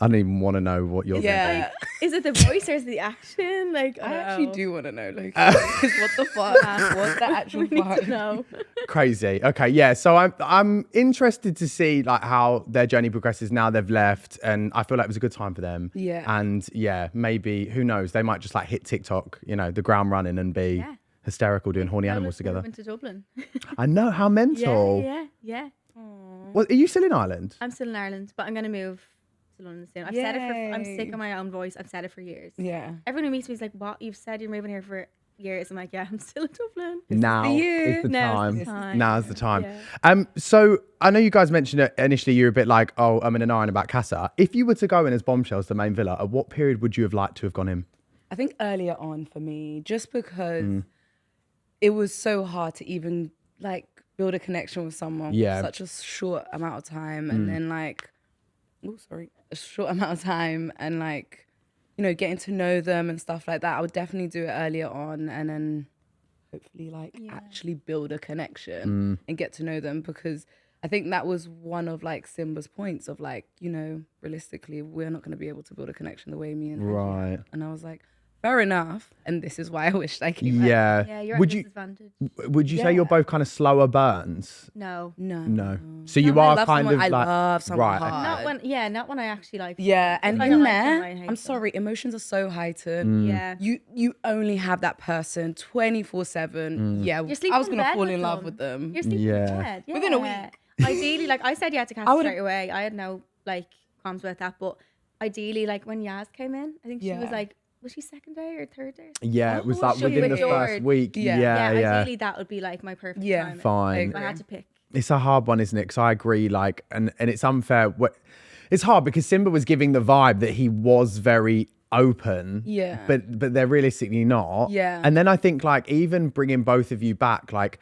[SPEAKER 1] I don't even want to know what you're
[SPEAKER 3] Yeah.
[SPEAKER 2] Is it the voice or is it the action? Like
[SPEAKER 3] I
[SPEAKER 2] don't
[SPEAKER 3] actually
[SPEAKER 2] know.
[SPEAKER 3] do want to know, like, because what the fuck? What's the actual
[SPEAKER 2] We need to
[SPEAKER 3] fuck?
[SPEAKER 2] know.
[SPEAKER 1] Crazy. Okay, yeah. So I'm interested to see like how their journey progresses now they've left, and I feel like it was a good time for them.
[SPEAKER 3] Yeah.
[SPEAKER 1] And yeah, maybe who knows? They might just like hit TikTok, the ground running and be
[SPEAKER 2] Yeah.
[SPEAKER 1] hysterical doing horny animals together.
[SPEAKER 2] Moving to Dublin.
[SPEAKER 1] I know how mental.
[SPEAKER 2] Yeah.
[SPEAKER 1] Well, are you still in Ireland?
[SPEAKER 2] I'm still in Ireland, but I'm gonna move to London soon. I've said it for. I'm sick
[SPEAKER 3] Yay.
[SPEAKER 2] of my own voice. I've said it for years.
[SPEAKER 3] Yeah.
[SPEAKER 2] Everyone who meets me is like, "What? You've said you're moving here for years?" I'm like, "Yeah, I'm still in Dublin."
[SPEAKER 1] Now
[SPEAKER 3] you.
[SPEAKER 1] is the
[SPEAKER 2] Now's
[SPEAKER 1] time.
[SPEAKER 2] the time.
[SPEAKER 1] Now's the time.
[SPEAKER 2] Yeah.
[SPEAKER 1] So I know you guys mentioned it initially. You were a bit like, "Oh, I'm in an iron about Casa." If you were to go in as Bombshells, the main villa, at what period would you have liked to have gone in?
[SPEAKER 3] I think earlier on for me, just because it was so hard to even like build a connection with someone
[SPEAKER 1] Yeah.
[SPEAKER 3] for such a short amount of time, and then like, a short amount of time, and like, getting to know them and stuff like that. I would definitely do it earlier on, and then hopefully like actually build a connection and get to know them, because I think that was one of like Simba's points of like, realistically, we're not going to be able to build a connection the way me and Andrew
[SPEAKER 1] Right.
[SPEAKER 3] have. And I was like, fair enough. And this is why I wished I came back.
[SPEAKER 1] Yeah.
[SPEAKER 2] Yeah, you're at
[SPEAKER 1] Would
[SPEAKER 2] a
[SPEAKER 1] you
[SPEAKER 2] disadvantage.
[SPEAKER 1] would you say you're both kind of slower burns?
[SPEAKER 2] No.
[SPEAKER 1] No. So you
[SPEAKER 3] No, I
[SPEAKER 1] are
[SPEAKER 3] love
[SPEAKER 1] kind
[SPEAKER 3] someone,
[SPEAKER 1] of
[SPEAKER 3] I
[SPEAKER 1] like
[SPEAKER 3] love someone
[SPEAKER 1] right.
[SPEAKER 3] hard.
[SPEAKER 2] Not when I actually like.
[SPEAKER 3] Yeah, and
[SPEAKER 2] If I
[SPEAKER 3] in
[SPEAKER 2] don't like
[SPEAKER 3] there,
[SPEAKER 2] them, I hate
[SPEAKER 3] I'm
[SPEAKER 2] them.
[SPEAKER 3] sorry, emotions are so heightened.
[SPEAKER 2] Yeah.
[SPEAKER 3] You only have that person 24/7. Yeah,
[SPEAKER 2] You're sleeping
[SPEAKER 3] I was
[SPEAKER 2] in
[SPEAKER 3] gonna
[SPEAKER 2] bed
[SPEAKER 3] fall
[SPEAKER 2] with
[SPEAKER 3] in love
[SPEAKER 2] them.
[SPEAKER 3] with them.
[SPEAKER 2] You're sleeping
[SPEAKER 1] Yeah.
[SPEAKER 2] in bed. Yeah.
[SPEAKER 3] Within a week.
[SPEAKER 2] Ideally, like I said, yeah to Casa
[SPEAKER 3] I would've-
[SPEAKER 2] straight away. I had no like qualms about that, but ideally, like when Yaz came in, I think she was
[SPEAKER 3] Yeah.
[SPEAKER 2] like, was she second day or third day?
[SPEAKER 1] Yeah, it was
[SPEAKER 2] Oh,
[SPEAKER 1] like
[SPEAKER 2] should
[SPEAKER 1] within
[SPEAKER 2] we
[SPEAKER 1] the
[SPEAKER 2] with
[SPEAKER 1] first
[SPEAKER 2] George?
[SPEAKER 1] week.
[SPEAKER 3] Yeah.
[SPEAKER 1] Yeah.
[SPEAKER 2] Ideally, that would be like my perfect
[SPEAKER 3] Yeah.
[SPEAKER 2] time.
[SPEAKER 1] Fine.
[SPEAKER 2] If I had to pick.
[SPEAKER 1] It's a hard one, isn't it? Because I agree, like, and it's unfair. It's hard because Simba was giving the vibe that he was very open.
[SPEAKER 3] Yeah.
[SPEAKER 1] But they're realistically not.
[SPEAKER 3] Yeah.
[SPEAKER 1] And then I think like even bringing both of you back, like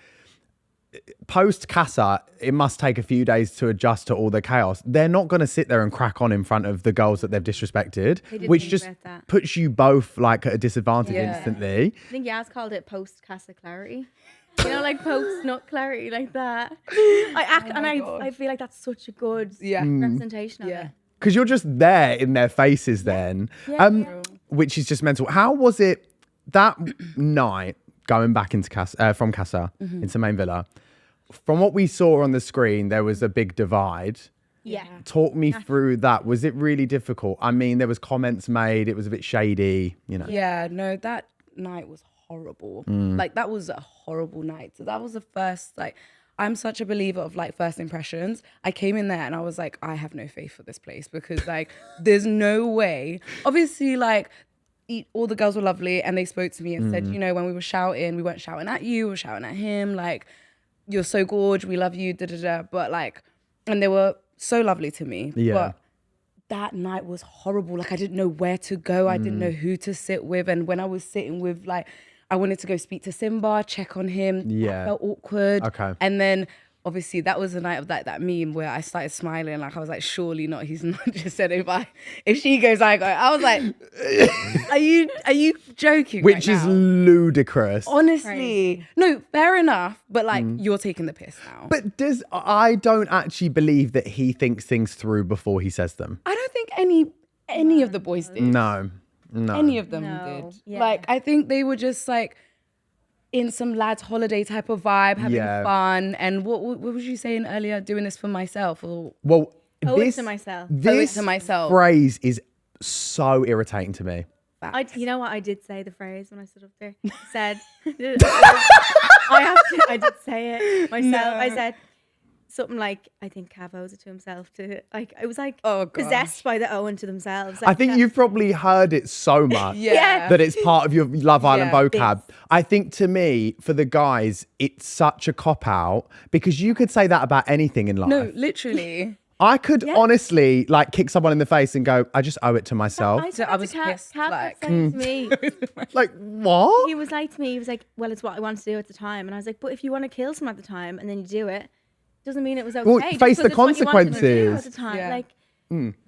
[SPEAKER 1] post Casa, it must take a few days to adjust to all the chaos. They're not going to sit there and crack on in front of the girls that they've disrespected,
[SPEAKER 2] didn't
[SPEAKER 1] which
[SPEAKER 2] think
[SPEAKER 1] just
[SPEAKER 2] about that.
[SPEAKER 1] puts you both like at a disadvantage
[SPEAKER 3] Yeah.
[SPEAKER 1] instantly.
[SPEAKER 2] I think Yaz called it post Casa clarity. Like post nut clarity, like that. I feel like that's such a good
[SPEAKER 3] Yeah.
[SPEAKER 2] representation of
[SPEAKER 3] Yeah.
[SPEAKER 2] it.
[SPEAKER 1] Because you're just there in their faces then, which is just mental. How was it that night going back into Casa, from Casa into main villa? From what we saw on the screen, there was a big divide.
[SPEAKER 2] Yeah.
[SPEAKER 1] Talk me through that. Was it really difficult? I mean, there was comments made. It was a bit shady,
[SPEAKER 3] Yeah, no, that night was horrible. Like that was a horrible night. So that was the first, like, I'm such a believer of like first impressions. I came in there and I was like, I have no faith for this place because like there's no way. Obviously, like all the girls were lovely and they spoke to me and said, when we were shouting, we weren't shouting at you, we were shouting at him. Like, you're so gorgeous, we love you, da da da. But like, and they were so lovely to me.
[SPEAKER 1] Yeah.
[SPEAKER 3] But that night was horrible. Like I didn't know where to go. I didn't know who to sit with. And when I was sitting with like, I wanted to go speak to Simba, check on him.
[SPEAKER 1] Yeah.
[SPEAKER 3] That felt awkward.
[SPEAKER 1] Okay.
[SPEAKER 3] And then obviously that was the night of that meme where I started smiling. Like I was like, surely not. He's not just said if she goes, I go. I was like, are you joking?
[SPEAKER 1] which
[SPEAKER 3] right
[SPEAKER 1] is
[SPEAKER 3] now?
[SPEAKER 1] ludicrous.
[SPEAKER 3] Honestly, no, fair enough. But like, you're taking the piss now.
[SPEAKER 1] But I don't actually believe that he thinks things through before he says them.
[SPEAKER 3] I don't think any of the boys did.
[SPEAKER 1] No.
[SPEAKER 3] Any of them
[SPEAKER 2] No.
[SPEAKER 3] did.
[SPEAKER 2] Yeah.
[SPEAKER 3] Like, I think they were just like in some lads' holiday type of vibe, having
[SPEAKER 1] Yeah.
[SPEAKER 3] fun. And what was you saying earlier? Doing this for myself? Or
[SPEAKER 1] Well,
[SPEAKER 2] Owe it
[SPEAKER 1] this,
[SPEAKER 2] to myself.
[SPEAKER 1] this
[SPEAKER 3] to myself.
[SPEAKER 1] phrase is so irritating to me.
[SPEAKER 2] You know what I did say the phrase when I stood up there? I said, I did say it myself.
[SPEAKER 3] No.
[SPEAKER 2] I said something like, I think Cav owes it to himself to, like, it was like
[SPEAKER 3] Oh, gosh.
[SPEAKER 2] possessed by the Owen to themselves.
[SPEAKER 1] I
[SPEAKER 2] Like,
[SPEAKER 1] think
[SPEAKER 2] that-
[SPEAKER 1] you've probably heard it so much
[SPEAKER 3] Yeah.
[SPEAKER 1] that it's part of your Love Island
[SPEAKER 3] Yeah.
[SPEAKER 1] vocab. I think to me, for the guys, it's such a cop out because you could say that about anything in life.
[SPEAKER 3] no, literally.
[SPEAKER 1] I could honestly like kick someone in the face and go, I just owe it to myself.
[SPEAKER 3] I was pissed,
[SPEAKER 2] Kat saying to me,
[SPEAKER 1] Like, what?
[SPEAKER 2] he was like to me, he was like, well, it's what I wanted to do at the time. And I was like, but if you want to kill someone at the time and then you do it, doesn't mean it was okay.
[SPEAKER 1] Well,
[SPEAKER 2] just
[SPEAKER 1] face the
[SPEAKER 2] because it's what you wanted to do
[SPEAKER 1] consequences.
[SPEAKER 2] at the time.
[SPEAKER 3] Yeah.
[SPEAKER 2] Like,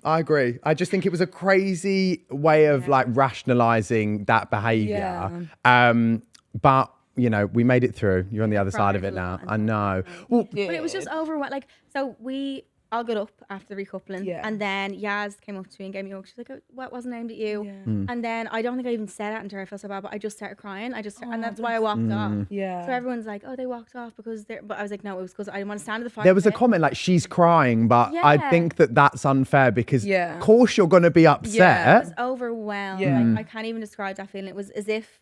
[SPEAKER 1] I agree. I just think it was a crazy way of like rationalizing that behavior. But you know, we made it through. You're on the other side of it now. I know. Well,
[SPEAKER 2] but it was just overwhelming. Like, so we all got up after the recoupling, and then Yaz came up to me and gave me a hug. She's like, oh, "What wasn't aimed at you?" And then I don't think I even said it until I felt so bad, but I just started crying. And that's why I walked off.
[SPEAKER 3] Yeah.
[SPEAKER 2] So everyone's like, "Oh, they walked off because they're," but I was like, "No, it was because I didn't want to stand at the fire."
[SPEAKER 1] there was a comment like she's crying, but I think that that's unfair because, of course, you're going to be upset.
[SPEAKER 2] I was overwhelmed. Like, I can't even describe that feeling. It was as if,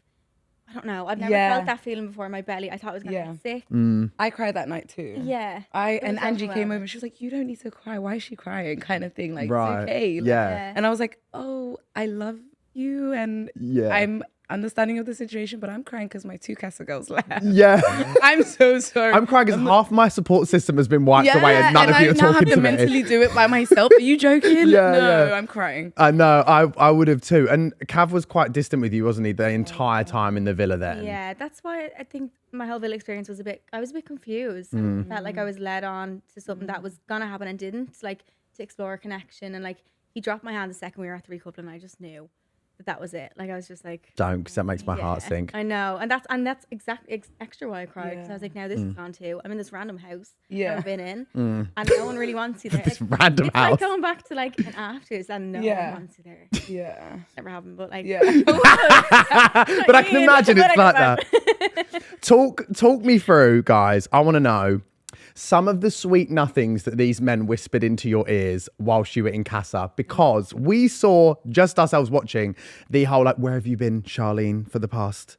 [SPEAKER 2] I don't know. I've never felt that feeling before in my belly. I thought I was going to get sick.
[SPEAKER 3] I cried that night too.
[SPEAKER 2] Yeah.
[SPEAKER 3] And Angie came over and she was like, you don't need to cry. Why is she crying? Kind of thing. Like,
[SPEAKER 1] Right.
[SPEAKER 3] it's okay. Like,
[SPEAKER 1] Yeah.
[SPEAKER 3] And I was like, oh, I love you. And I'm understanding of the situation, but I'm crying because my 2 Casa girls left.
[SPEAKER 1] Yeah.
[SPEAKER 3] I'm so sorry.
[SPEAKER 1] I'm crying because half my support system has been wiped away and none of you are talking to me.
[SPEAKER 3] I now have to mentally do it by myself. Are you joking? No, I'm crying.
[SPEAKER 1] I know. I would have too. And Kav was quite distant with you, wasn't he, the entire time in the villa then?
[SPEAKER 2] Yeah, that's why I think my whole villa experience was I was a bit confused. I felt like I was led on to something that was going to happen and didn't, like to explore a connection. And like he dropped my hand the second we were at the recoupling and I just knew that was it. Like I was just like,
[SPEAKER 1] Don't, because that makes my heart sink.
[SPEAKER 2] I know. And that's extra why I cried. Because I was like, now this is gone too. I'm in this random house I've never been in. And no one really wants you there.
[SPEAKER 1] This random
[SPEAKER 2] it's
[SPEAKER 1] house.
[SPEAKER 2] like going back to like an afters and no one wants you there.
[SPEAKER 3] Yeah.
[SPEAKER 2] Never happened, but like
[SPEAKER 1] But I can imagine it's like that. Talk me through, guys. I want to know some of the sweet nothings that these men whispered into your ears whilst you were in Casa, because we saw, just ourselves watching, the whole like, where have you been, Charleen, for the past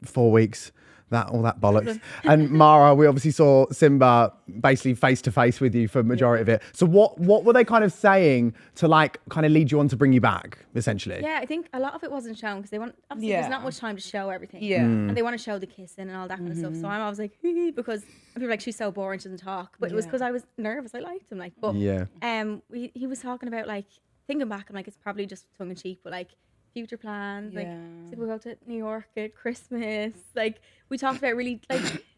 [SPEAKER 1] 4 weeks? All that bollocks. And Mara, we obviously saw Simba basically face to face with you for the majority of it. So what were they kind of saying to like kind of lead you on to bring you back, essentially?
[SPEAKER 2] Yeah, I think a lot of it wasn't shown because they want, obviously there's not much time to show everything.
[SPEAKER 3] Yeah.
[SPEAKER 2] And they want to show the kissing and all that kind of stuff. So I'm always like, because people are like, she's so boring, she doesn't talk. But it was because I was nervous. I liked him. Like, but he was talking about like, thinking back, I'm like, it's probably just tongue in cheek, but like future plans. Like, so we'll go to New York at Christmas. Like, we talked about really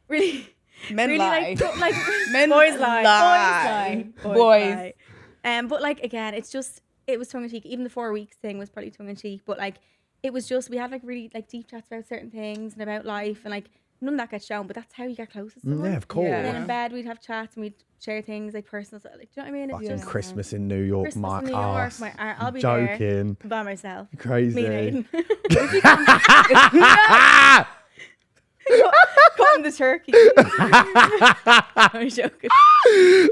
[SPEAKER 3] Men
[SPEAKER 2] really
[SPEAKER 3] lie.
[SPEAKER 2] like
[SPEAKER 3] Men
[SPEAKER 2] boys lie.
[SPEAKER 3] Boys.
[SPEAKER 2] But like again, it was tongue in cheek. Even the 4 weeks thing was probably tongue in cheek. But like, it was just, we had like really like deep chats about certain things and about life, and like none of that gets shown. But that's how you get closest to someone.
[SPEAKER 1] Yeah, of course.
[SPEAKER 2] And then in bed we'd have chats and we'd share things like personal stuff. Like, do you know what I mean? It's
[SPEAKER 1] Fucking
[SPEAKER 2] just
[SPEAKER 1] Christmas in New York,
[SPEAKER 2] Christmas
[SPEAKER 1] my
[SPEAKER 2] in New York,
[SPEAKER 1] arse.
[SPEAKER 2] I'll be
[SPEAKER 1] joking.
[SPEAKER 2] there by myself.
[SPEAKER 1] Crazy.
[SPEAKER 2] Me and Aiden. Cutting the turkey. I'm joking.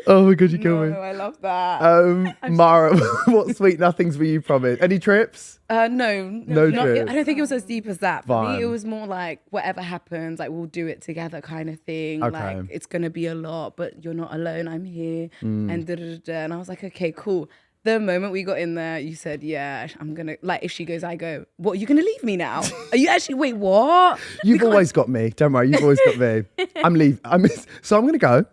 [SPEAKER 1] Oh my god, you kill me.
[SPEAKER 3] I love that.
[SPEAKER 1] Mara, what sweet nothings were you promised? Any trips?
[SPEAKER 3] No
[SPEAKER 1] trips.
[SPEAKER 3] I don't think it was as deep as that. For
[SPEAKER 1] Fine.
[SPEAKER 3] me, it was more like whatever happens, like we'll do it together kind of thing.
[SPEAKER 1] Okay.
[SPEAKER 3] Like it's gonna be a lot, but you're not alone. I'm here, and and I was like, okay, cool. The moment we got in there, you said, yeah, I'm gonna, like, if she goes, I go, what, are you gonna leave me now? Are you actually, wait, what?
[SPEAKER 1] You've always got me. Don't worry, you've always got me. So I'm gonna go.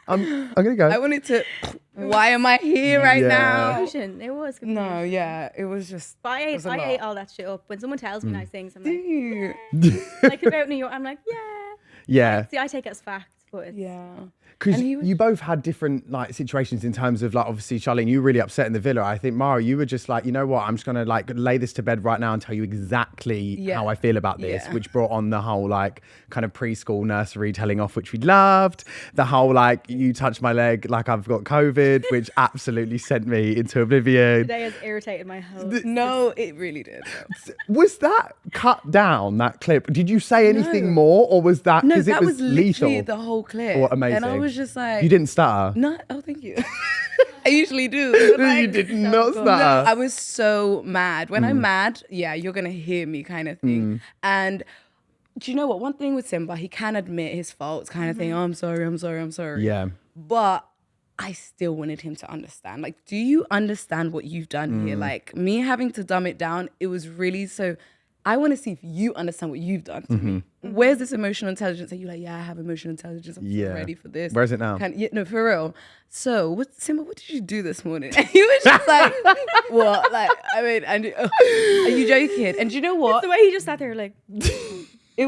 [SPEAKER 1] I'm gonna go.
[SPEAKER 3] I wanted to, why am I here right now?
[SPEAKER 2] Confusion. It was confusion.
[SPEAKER 3] No, yeah, it was just.
[SPEAKER 2] But I
[SPEAKER 3] was a
[SPEAKER 2] ate
[SPEAKER 3] lot.
[SPEAKER 2] all that shit up. When someone tells me nice things, I'm like,
[SPEAKER 3] Dude.
[SPEAKER 2] like about New York, I'm like, yeah.
[SPEAKER 1] Yeah.
[SPEAKER 2] See, I take it as fact, but it's,
[SPEAKER 3] Yeah.
[SPEAKER 1] Because
[SPEAKER 3] And he was-
[SPEAKER 1] you both had different like situations in terms of like, obviously, Charleen, you were really upset in the villa. I think, Mara, you were just like, you know what, I'm just gonna like lay this to bed right now and tell you exactly how I feel about this, which brought on the whole like kind of preschool nursery telling off, which we loved. The whole like, you touched my leg like I've got COVID, which absolutely sent me into oblivion.
[SPEAKER 2] today has irritated my whole.
[SPEAKER 3] No, it really did.
[SPEAKER 1] Was that cut down, that clip? Did you say anything more, or was that
[SPEAKER 3] No,
[SPEAKER 1] because
[SPEAKER 3] that
[SPEAKER 1] it
[SPEAKER 3] was
[SPEAKER 1] was
[SPEAKER 3] literally
[SPEAKER 1] lethal?
[SPEAKER 3] the whole clip.
[SPEAKER 1] Or amazing.
[SPEAKER 3] And I was just like,
[SPEAKER 1] You didn't stutter.
[SPEAKER 3] no, oh, thank you. I usually do.
[SPEAKER 1] You did not stutter.
[SPEAKER 3] I was so mad. When I'm mad, yeah, you're going to hear me kind of thing. And do you know what? One thing with Simba, he can admit his faults kind of thing. Oh, I'm sorry.
[SPEAKER 1] Yeah.
[SPEAKER 3] But I still wanted him to understand. Like, do you understand what you've done here? Like, me having to dumb it down, it was really so I want to see if you understand what you've done to me. Where's this emotional intelligence? And you're like, yeah, I have emotional intelligence. I'm so ready for this.
[SPEAKER 1] Where is it now?
[SPEAKER 3] No, for real. So, Simba, what did you do this morning? And he was just like, what? Like, I mean, are you joking? And do you know what?
[SPEAKER 2] It's the way he just sat there like.
[SPEAKER 3] It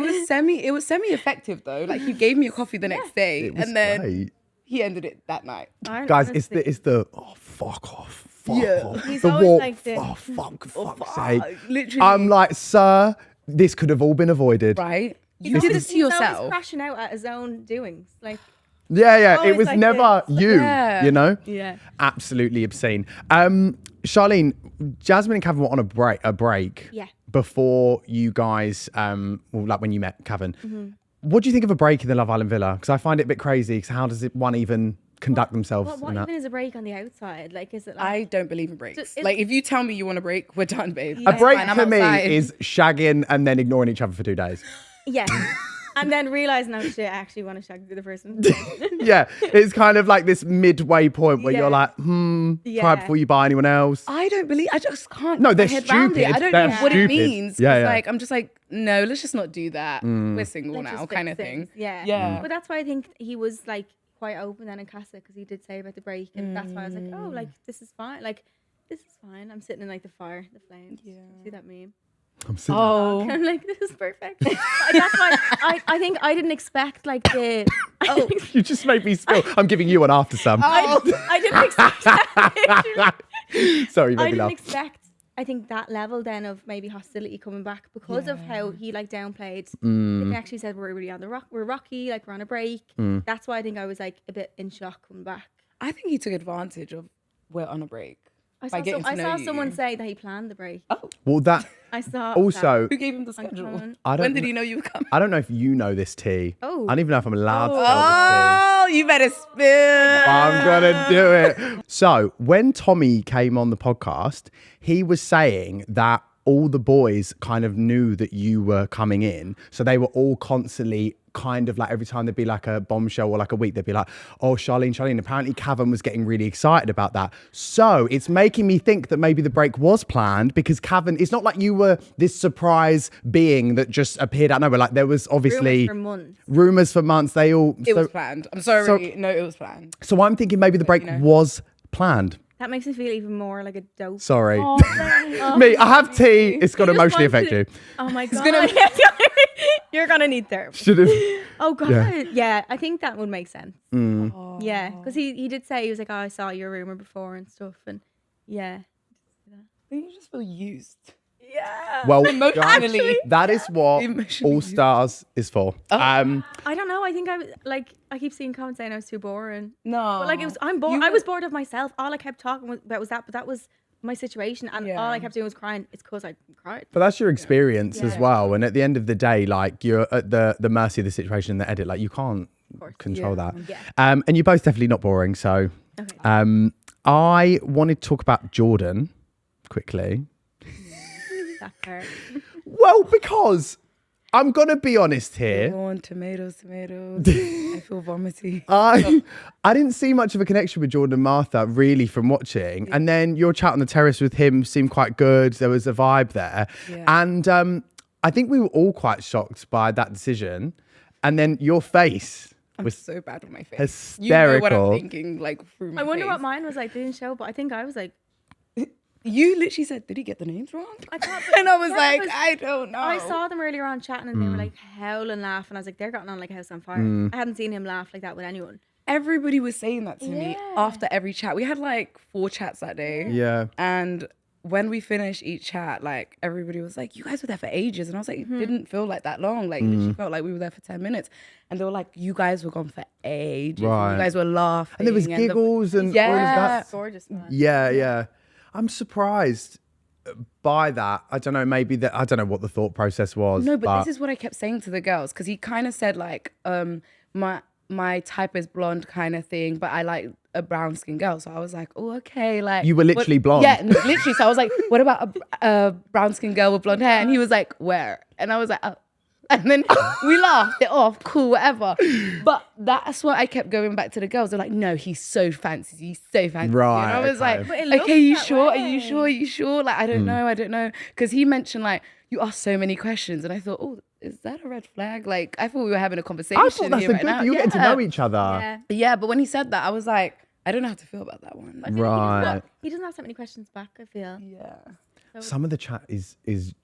[SPEAKER 3] was semi-effective though. Like he gave me a coffee the next day, and then
[SPEAKER 1] great.
[SPEAKER 3] he ended it that night.
[SPEAKER 1] Guys, it's the oh fuck off. Fuck off.
[SPEAKER 2] He's
[SPEAKER 1] the
[SPEAKER 2] always
[SPEAKER 1] walk.
[SPEAKER 2] like this.
[SPEAKER 1] Oh fuck's sake.
[SPEAKER 3] Literally.
[SPEAKER 1] I'm like, sir, this could have all been avoided.
[SPEAKER 3] Right? You
[SPEAKER 2] He's
[SPEAKER 3] did
[SPEAKER 2] always-
[SPEAKER 3] this to
[SPEAKER 2] he's always
[SPEAKER 3] yourself.
[SPEAKER 2] crashing out at his own doings. Like,
[SPEAKER 1] Yeah. It
[SPEAKER 2] Always
[SPEAKER 1] was
[SPEAKER 2] like
[SPEAKER 1] never
[SPEAKER 2] this.
[SPEAKER 1] you.
[SPEAKER 3] Yeah.
[SPEAKER 1] You know.
[SPEAKER 2] yeah.
[SPEAKER 1] Absolutely obscene. Charleen, Jasmine and Kavan were on a break.
[SPEAKER 2] Yeah.
[SPEAKER 1] Before you guys, like when you met Kavan.
[SPEAKER 2] Mm-hmm.
[SPEAKER 1] What do you think of a break in the Love Island villa? Because I find it a bit crazy. Because how does one even conduct themselves
[SPEAKER 2] What
[SPEAKER 1] in that?
[SPEAKER 2] even is a break on the outside? Like, is it like.
[SPEAKER 3] I don't believe in breaks.
[SPEAKER 2] So it's-
[SPEAKER 3] Like if you tell me you want a break, we're done, babe.
[SPEAKER 1] A
[SPEAKER 2] Yeah.
[SPEAKER 1] break
[SPEAKER 3] Fine, I'm
[SPEAKER 1] for me
[SPEAKER 3] outside.
[SPEAKER 1] is shagging and then ignoring each other for 2 days.
[SPEAKER 2] Yeah. And then realising, oh shit, I actually want to shag the other person.
[SPEAKER 1] Yeah, it's kind of like this midway point where
[SPEAKER 2] Yeah.
[SPEAKER 1] you're like, try
[SPEAKER 2] Yeah.
[SPEAKER 1] before you buy anyone else.
[SPEAKER 3] I don't believe. I just can't.
[SPEAKER 1] No,
[SPEAKER 3] get
[SPEAKER 1] they're
[SPEAKER 3] my head round it.
[SPEAKER 1] stupid.
[SPEAKER 3] I don't
[SPEAKER 1] They're
[SPEAKER 3] know what
[SPEAKER 1] stupid.
[SPEAKER 3] it means.
[SPEAKER 1] Yeah,
[SPEAKER 3] It's
[SPEAKER 1] yeah.
[SPEAKER 3] like I'm just like, no, let's just not do that. We're single
[SPEAKER 2] Let's
[SPEAKER 3] now,
[SPEAKER 2] just
[SPEAKER 3] kind
[SPEAKER 2] fix
[SPEAKER 3] of thing.
[SPEAKER 2] things. Yeah.
[SPEAKER 3] Yeah.
[SPEAKER 2] But that's why I think he was like quite open then in Casa, because he did say about the break, and that's why I was like, oh, like this is fine. Like this is fine. I'm sitting in like the fire, the flames. Yeah. See that meme?
[SPEAKER 1] I'm sitting
[SPEAKER 3] Oh,
[SPEAKER 2] I'm like, this is perfect. Like, that's why I think I didn't expect like the. Oh,
[SPEAKER 1] You just made me spill. I'm giving you an after some.
[SPEAKER 2] I didn't expect.
[SPEAKER 1] Sorry, you
[SPEAKER 2] I
[SPEAKER 1] made me
[SPEAKER 2] didn't
[SPEAKER 1] laugh.
[SPEAKER 2] expect. I think that level then of maybe hostility coming back because of how he like downplayed. He actually said we're really on the rock. We're rocky, like we're on a break. That's why I think I was like a bit in shock coming back.
[SPEAKER 3] I think he took advantage of we're on a break.
[SPEAKER 2] I
[SPEAKER 3] By
[SPEAKER 2] saw,
[SPEAKER 3] getting to know
[SPEAKER 2] saw
[SPEAKER 3] you.
[SPEAKER 2] someone say that he planned the break.
[SPEAKER 3] Oh,
[SPEAKER 1] Well, that
[SPEAKER 2] I saw
[SPEAKER 1] also,
[SPEAKER 3] who gave him the schedule?
[SPEAKER 2] Charleen.
[SPEAKER 1] I don't
[SPEAKER 3] When did
[SPEAKER 1] kn-
[SPEAKER 3] he know you were coming?
[SPEAKER 1] I don't know if you know this tea.
[SPEAKER 2] Oh.
[SPEAKER 1] I don't even know if I'm allowed to tell
[SPEAKER 3] Oh, you better spill.
[SPEAKER 1] this tea. I'm gonna do it. So when Tommy came on the podcast, he was saying that all the boys kind of knew that you were coming in, so they were all constantly kind of like every time there'd be like a bombshell or like a week, they'd be like, oh, Charleen. Apparently Kavan was getting really excited about that. So it's making me think that maybe the break was planned, because Kavan, it's not like you were this surprise being that just appeared out of nowhere. Like there was obviously
[SPEAKER 2] for months.
[SPEAKER 1] rumors for months. They all.
[SPEAKER 3] It was planned. I'm sorry.
[SPEAKER 1] so-
[SPEAKER 3] no, it was planned.
[SPEAKER 1] So I'm thinking maybe the break was planned.
[SPEAKER 2] That makes me feel even more like a dope.
[SPEAKER 1] Sorry.
[SPEAKER 2] Oh,
[SPEAKER 1] Me, I have tea. It's going to
[SPEAKER 2] You just
[SPEAKER 1] emotionally
[SPEAKER 2] wanted
[SPEAKER 1] affect you.
[SPEAKER 2] Oh my god. You're gonna need therapy.
[SPEAKER 1] Should have.
[SPEAKER 2] Oh god. Yeah, I think that would make sense.
[SPEAKER 1] Mm.
[SPEAKER 2] Yeah, because he did say, he was like, oh, I saw your rumor before and stuff, and yeah.
[SPEAKER 3] You just feel used.
[SPEAKER 2] Yeah.
[SPEAKER 1] Well,
[SPEAKER 3] Emotionally.
[SPEAKER 1] guys, that is what
[SPEAKER 3] Emotionally
[SPEAKER 1] All Stars is for.
[SPEAKER 2] I don't know. I think I was like, I keep seeing comments saying I was too boring.
[SPEAKER 3] No.
[SPEAKER 2] But like I'm bored. I was bored of myself. All I kept talking about was that, but that was my situation, and all I kept doing was crying. It's because I cried.
[SPEAKER 1] But that's your experience as
[SPEAKER 2] Yeah.
[SPEAKER 1] well. And at the end of the day, like you're at the mercy of the situation in the edit. Like you can't control that.
[SPEAKER 2] Yeah.
[SPEAKER 1] And you're both definitely not boring. So
[SPEAKER 2] Okay.
[SPEAKER 1] I wanted to talk about Jordan quickly.
[SPEAKER 2] That part.
[SPEAKER 1] Well, because I'm going to be honest here.
[SPEAKER 3] Corn, tomatoes. I feel vomity.
[SPEAKER 1] I didn't see much of a connection with Jordan and Martha really from watching. And then your chat on the terrace with him seemed quite good. There was a vibe there.
[SPEAKER 3] Yeah.
[SPEAKER 1] And I think we were all quite shocked by that decision. And then your face
[SPEAKER 3] I'm
[SPEAKER 1] was
[SPEAKER 3] so bad with my face.
[SPEAKER 1] hysterical.
[SPEAKER 3] You know what I'm thinking, like through my
[SPEAKER 2] I wonder
[SPEAKER 3] face.
[SPEAKER 2] what mine was like. They didn't show, but I think I was like,
[SPEAKER 3] You literally said, did he get the names wrong?
[SPEAKER 2] I thought,
[SPEAKER 3] And I was
[SPEAKER 2] yeah,
[SPEAKER 3] like,
[SPEAKER 2] because
[SPEAKER 3] I don't know.
[SPEAKER 2] I saw them earlier on chatting, and they were like howling, laughing. I was like, they're getting on like a house on fire. I hadn't seen him laugh like that with anyone.
[SPEAKER 3] Everybody was saying that to me
[SPEAKER 2] Yeah.
[SPEAKER 3] after every chat. We had like 4 chats that day.
[SPEAKER 1] Yeah.
[SPEAKER 3] And when we finished each chat, like everybody was like, you guys were there for ages. And I was like, it didn't feel like that long. Like it literally felt like we were there for 10 minutes. And they were like, you guys were gone for ages.
[SPEAKER 1] Right.
[SPEAKER 3] You guys were laughing.
[SPEAKER 1] And there was giggles and all of that.
[SPEAKER 2] Gorgeous man.
[SPEAKER 1] Yeah. I'm surprised by that. I don't know, maybe that, I don't know what the thought process was.
[SPEAKER 3] No, but this is what I kept saying to the girls, because he kind of said like, my type is blonde kind of thing, but I like a brown skin girl. So I was like, oh, okay. Like
[SPEAKER 1] You were literally blonde.
[SPEAKER 3] Yeah, literally. So I was like, what about a brown skin girl with blonde hair? And he was like, where? And I was like, oh. And then we laughed it off, cool, whatever. But that's what I kept going back to the girls. They're like, no, he's so fancy. He's so fancy.
[SPEAKER 1] Right,
[SPEAKER 3] And I was
[SPEAKER 1] okay.
[SPEAKER 3] like,
[SPEAKER 2] But it looks
[SPEAKER 3] okay, you
[SPEAKER 2] that
[SPEAKER 3] sure? Are
[SPEAKER 2] way.
[SPEAKER 3] you sure? Are you sure? Like, I don't know. Because he mentioned like, you asked so many questions. And I thought, oh, is that a red flag? Like, I thought we were having a conversation.
[SPEAKER 1] I thought that's
[SPEAKER 3] here
[SPEAKER 1] a
[SPEAKER 3] right
[SPEAKER 1] good.
[SPEAKER 3] now.
[SPEAKER 1] You're getting to know each other.
[SPEAKER 2] Yeah.
[SPEAKER 3] Yeah, but when he said that, I was like, I don't know how to feel about that one.
[SPEAKER 2] I feel
[SPEAKER 1] Right.
[SPEAKER 2] he doesn't have so many questions back, I feel.
[SPEAKER 3] Yeah.
[SPEAKER 1] Some of the chat is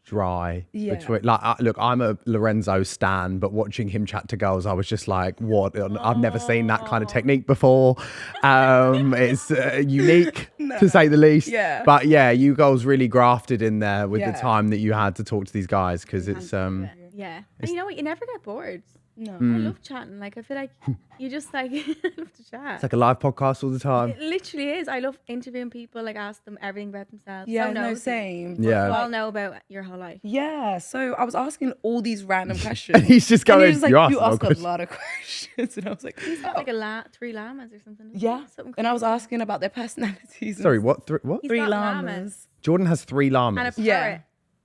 [SPEAKER 1] dry.
[SPEAKER 3] Yeah.
[SPEAKER 1] Between, like, look, I'm a Lorenzo stan, but watching him chat to girls, I was just like, what? I've never seen that kind of technique before. It's unique, to say the least.
[SPEAKER 3] Yeah.
[SPEAKER 1] But yeah, you girls really grafted in there with the
[SPEAKER 3] Yeah.
[SPEAKER 1] time that you had to talk to these guys, because it's
[SPEAKER 2] Yeah. And you know what? You never get bored.
[SPEAKER 3] No.
[SPEAKER 2] I love chatting. Like, I feel like you just like love to chat.
[SPEAKER 1] it's like a live podcast all the time.
[SPEAKER 2] It literally is. I love interviewing people, like ask them everything about themselves.
[SPEAKER 3] Yeah,
[SPEAKER 2] So
[SPEAKER 3] no,
[SPEAKER 2] nosy.
[SPEAKER 3] same.
[SPEAKER 2] You
[SPEAKER 1] Yeah.
[SPEAKER 2] all know about your whole life.
[SPEAKER 3] Yeah, so I was asking all these random questions.
[SPEAKER 1] He's just
[SPEAKER 3] And he
[SPEAKER 1] going,
[SPEAKER 3] was like,
[SPEAKER 1] you asked
[SPEAKER 3] you
[SPEAKER 1] a lot of
[SPEAKER 3] ask a
[SPEAKER 1] questions."
[SPEAKER 3] lot of questions. And I was like,
[SPEAKER 2] He's got like 3 llamas or something. isn't
[SPEAKER 3] yeah.
[SPEAKER 2] he? Something
[SPEAKER 3] And I was
[SPEAKER 2] crazy.
[SPEAKER 3] asking about their personalities.
[SPEAKER 1] Sorry, what? What?
[SPEAKER 2] He's
[SPEAKER 3] 3
[SPEAKER 2] got
[SPEAKER 3] llamas.
[SPEAKER 1] Jordan has 3
[SPEAKER 2] And a
[SPEAKER 1] llamas.
[SPEAKER 2] parrot.
[SPEAKER 3] Yeah.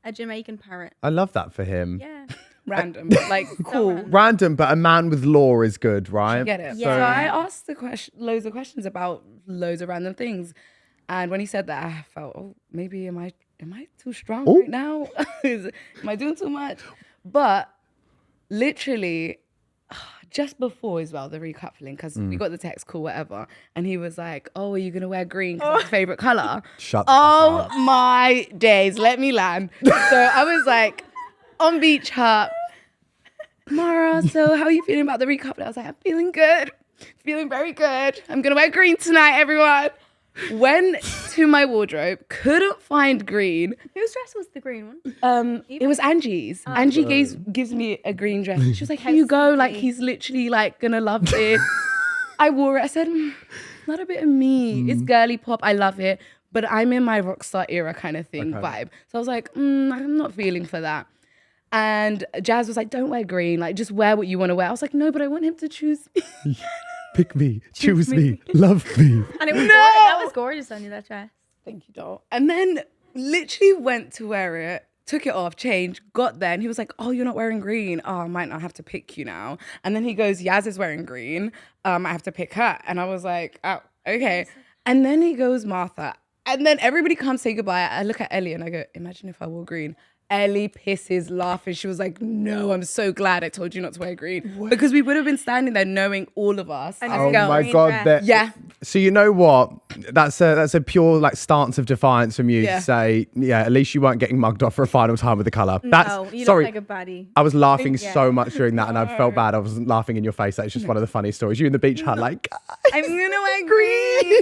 [SPEAKER 2] A Jamaican parrot.
[SPEAKER 1] I love that for him.
[SPEAKER 2] Yeah.
[SPEAKER 3] Random, but like cool.
[SPEAKER 2] random.
[SPEAKER 1] Random, but a man with law is good, right?
[SPEAKER 3] Get it?
[SPEAKER 2] Yeah.
[SPEAKER 3] So I asked loads of questions about loads of random things, and when he said that, I felt, oh, maybe am I too strong
[SPEAKER 1] Ooh.
[SPEAKER 3] right now? Am I doing too much? But literally, just before as well, the recoupling, because we got the text, cool, whatever, and he was like, oh, are you gonna wear green? 'Cause it's his favorite color.
[SPEAKER 1] Shut the fuck
[SPEAKER 3] Oh
[SPEAKER 1] up.
[SPEAKER 3] my days, let me land. So I was like, on beach hut, Mara, so how are you feeling about the recoupling? I was like, I'm feeling good, feeling very good. I'm gonna wear green tonight, everyone. Went to my wardrobe, couldn't find green.
[SPEAKER 2] Whose dress was the green one?
[SPEAKER 3] It was Angie's. Angie gives me a green dress. She was like, here you go. Like, he's literally like gonna love this. I wore it. I said, not a bit of me. It's girly pop. I love it. But I'm in my rockstar era kind of thing vibe. So I was like, I'm not feeling for that. And Jazz was like, don't wear green. Like, just wear what you want to wear. I was like, no, but I want him to choose me.
[SPEAKER 1] Pick me, choose me, love me.
[SPEAKER 2] And it was that was gorgeous on you, that dress.
[SPEAKER 3] Thank you, doll. And then literally went to wear it, took it off, changed, got there, and he was like, oh, you're not wearing green. Oh, I might not have to pick you now. And then he goes, Yaz is wearing green. I have to pick her. And I was like, oh, okay. And then he goes, Martha. And then everybody comes say goodbye. I look at Ellie and I go, imagine if I wore green. Ellie pisses laughing. She was like, no, I'm so glad I told you not to wear green. Because we would have been standing there knowing all of us.
[SPEAKER 2] And
[SPEAKER 3] as
[SPEAKER 1] Oh
[SPEAKER 3] girls.
[SPEAKER 1] my
[SPEAKER 2] green
[SPEAKER 1] god!
[SPEAKER 2] dress.
[SPEAKER 1] that-
[SPEAKER 3] Yeah.
[SPEAKER 1] So you know what? That's a pure like stance of defiance from you
[SPEAKER 3] Yeah.
[SPEAKER 1] to say, yeah, at least you weren't getting mugged off for a final time with the colour. That's
[SPEAKER 2] No, you
[SPEAKER 1] sorry.
[SPEAKER 2] look like a baddie.
[SPEAKER 1] I was laughing
[SPEAKER 2] Yeah.
[SPEAKER 1] so much during that, and I felt bad. I wasn't laughing in your face. That's just one of the funniest stories. You in the beach hut, like,
[SPEAKER 3] I'm gonna wear green.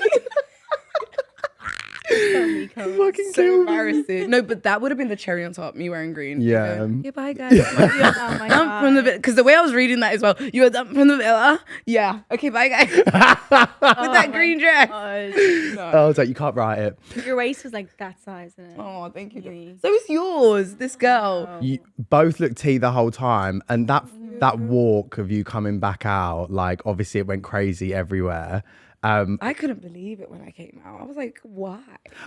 [SPEAKER 1] fucking
[SPEAKER 3] So
[SPEAKER 1] kill me.
[SPEAKER 3] embarrassing. No, but that would have been the cherry on top, me wearing green.
[SPEAKER 1] Yeah.
[SPEAKER 3] Going, yeah, bye guys.
[SPEAKER 2] Oh my
[SPEAKER 3] Dump from the villa. Because the way I was reading that as well, you were dumped from the villa. Yeah. Okay, bye guys. With that green dress.
[SPEAKER 1] I was like, you can't write it.
[SPEAKER 2] Your waist was like that size, isn't it?
[SPEAKER 3] Oh, thank you.
[SPEAKER 2] Yay.
[SPEAKER 3] So is yours, this girl.
[SPEAKER 1] You both looked tea the whole time, and that walk of you coming back out, like obviously it went crazy everywhere.
[SPEAKER 3] I couldn't believe it when I came out. I was like, why?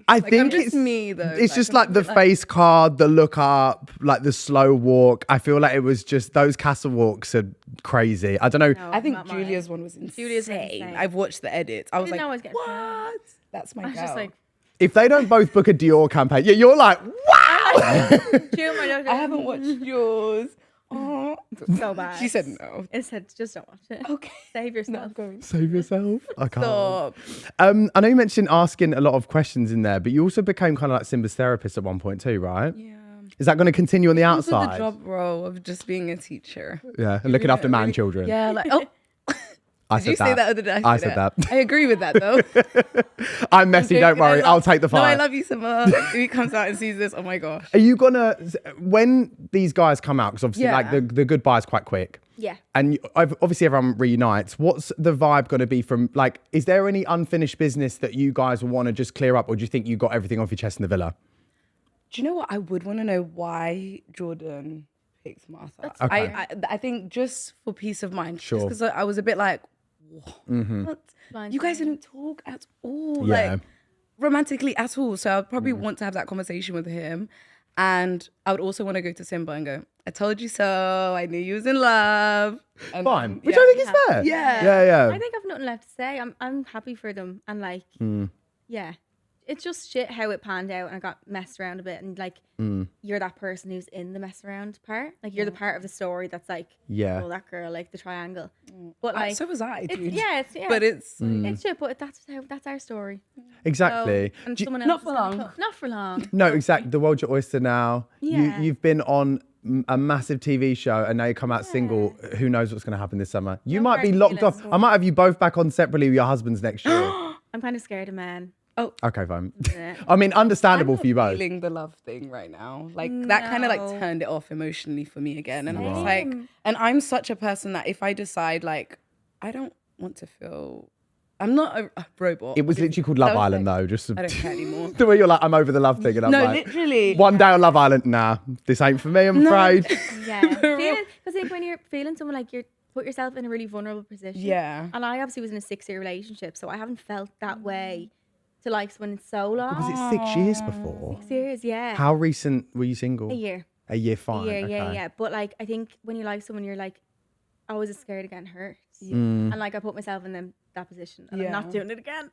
[SPEAKER 1] I
[SPEAKER 3] Like,
[SPEAKER 1] think
[SPEAKER 3] I'm just
[SPEAKER 1] it's
[SPEAKER 3] me though.
[SPEAKER 1] It's just like the face card, the look up, like the slow walk. I feel like it was just those castle walks are crazy. I don't know.
[SPEAKER 2] No,
[SPEAKER 3] I think
[SPEAKER 2] not mine.
[SPEAKER 3] Julia's one was insane.
[SPEAKER 2] Julia's was insane.
[SPEAKER 3] I've watched the edits. I was
[SPEAKER 2] didn't
[SPEAKER 3] like,
[SPEAKER 2] always get
[SPEAKER 3] what? That's my
[SPEAKER 2] I was
[SPEAKER 3] girl.
[SPEAKER 2] just like,
[SPEAKER 1] If they don't both book a Dior campaign, yeah, you're like, wow.
[SPEAKER 2] Jill, my daughter,
[SPEAKER 3] I haven't watched yours. Oh,
[SPEAKER 2] so bad.
[SPEAKER 3] she said no.
[SPEAKER 2] It said, just don't watch it.
[SPEAKER 3] Okay.
[SPEAKER 2] Save
[SPEAKER 3] No,
[SPEAKER 2] yourself.
[SPEAKER 3] I'm going.
[SPEAKER 1] Save yourself. I can't.
[SPEAKER 3] Stop.
[SPEAKER 1] I know you mentioned asking a lot of questions in there, but you also became kind of like Simba's therapist at one point too, right?
[SPEAKER 3] Yeah.
[SPEAKER 1] Is that going to continue on the
[SPEAKER 3] Also
[SPEAKER 1] outside?
[SPEAKER 3] the job role of just being a teacher.
[SPEAKER 1] Yeah, and looking after man children.
[SPEAKER 3] Yeah, like, oh,
[SPEAKER 1] I
[SPEAKER 3] did
[SPEAKER 1] said
[SPEAKER 3] you say that other day?
[SPEAKER 1] I said that.
[SPEAKER 3] I agree with that though.
[SPEAKER 1] I'm messy, don't
[SPEAKER 3] joking,
[SPEAKER 1] worry.
[SPEAKER 3] I love-
[SPEAKER 1] I'll take the
[SPEAKER 3] No, I
[SPEAKER 1] fight.
[SPEAKER 3] love you, Simba. If he comes out and sees this, oh my gosh.
[SPEAKER 1] Are you gonna, when these guys come out, because obviously
[SPEAKER 3] Yeah.
[SPEAKER 1] like the goodbye is quite quick,
[SPEAKER 2] Yeah.
[SPEAKER 1] and obviously everyone reunites, what's the vibe going to be from, like, is there any unfinished business that you guys want to just clear up, or do you think you got everything off your chest in the villa?
[SPEAKER 3] Do you know what? I would want to know why Jordan picks Martha.
[SPEAKER 1] Okay.
[SPEAKER 3] I think just for peace of mind.
[SPEAKER 1] Sure.
[SPEAKER 3] Because I was a bit like, what?
[SPEAKER 2] Blind
[SPEAKER 3] You guys
[SPEAKER 2] spot.
[SPEAKER 3] didn't talk at all.
[SPEAKER 1] Yeah.
[SPEAKER 3] Like, romantically at all. So I'd probably want to have that conversation with him. And I would also want to go to Simba and go, I told you so. I knew you was in love. And
[SPEAKER 1] Fine,
[SPEAKER 3] then,
[SPEAKER 1] which
[SPEAKER 3] yeah.
[SPEAKER 1] I think is fair.
[SPEAKER 3] Yeah.
[SPEAKER 1] Yeah.
[SPEAKER 2] I think I've nothing left to say. I'm happy for them. And like, yeah. it's just shit how it panned out, and I got messed around a bit, and like you're that person who's in the mess around part, like you're the part of the story that's like, oh, that girl, like the triangle. But like,
[SPEAKER 3] so was I, dude.
[SPEAKER 2] Yeah,
[SPEAKER 3] but it's
[SPEAKER 2] it's shit, but that's our story.
[SPEAKER 1] Exactly.
[SPEAKER 2] So, and someone
[SPEAKER 3] not
[SPEAKER 2] else
[SPEAKER 3] for long.
[SPEAKER 2] Not for long.
[SPEAKER 1] No, exactly. The world's your oyster now.
[SPEAKER 2] Yeah.
[SPEAKER 1] You've been on a massive TV show, and now you come out single. Who knows what's going to happen this summer? You might be locked off. I might have you both back on separately with your husbands next year.
[SPEAKER 2] I'm kind of scared of men.
[SPEAKER 3] Oh,
[SPEAKER 1] okay, fine.
[SPEAKER 2] Yeah.
[SPEAKER 1] I mean, understandable
[SPEAKER 3] I'm
[SPEAKER 1] for you both.
[SPEAKER 3] feeling the love thing right now. Like that kind of like turned it off emotionally for me again. And I'm just like, and I'm such a person that if I decide like, I don't want to feel, I'm not a robot.
[SPEAKER 1] It was literally called Love Island, though. Just
[SPEAKER 3] I don't care anymore.
[SPEAKER 1] the way you're like, I'm over the love thing, and I'm
[SPEAKER 3] No,
[SPEAKER 1] like,
[SPEAKER 3] literally.
[SPEAKER 1] one day on Love Island, nah, this ain't for me. I'm afraid.
[SPEAKER 2] Yeah, because like when you're feeling someone, like you're put yourself in a really vulnerable position.
[SPEAKER 3] Yeah.
[SPEAKER 2] And I obviously was in a 6-year relationship, so I haven't felt that way to like someone in so long.
[SPEAKER 1] Was it 6 years before?
[SPEAKER 2] 6 years, yeah.
[SPEAKER 1] How recent were you single?
[SPEAKER 2] A year.
[SPEAKER 1] A year, fine.
[SPEAKER 2] Yeah, yeah,
[SPEAKER 1] okay.
[SPEAKER 2] yeah. But like, I think when you like someone, you're like, I was scared of getting hurt. And like, I put myself in that position, and I'm not doing it again.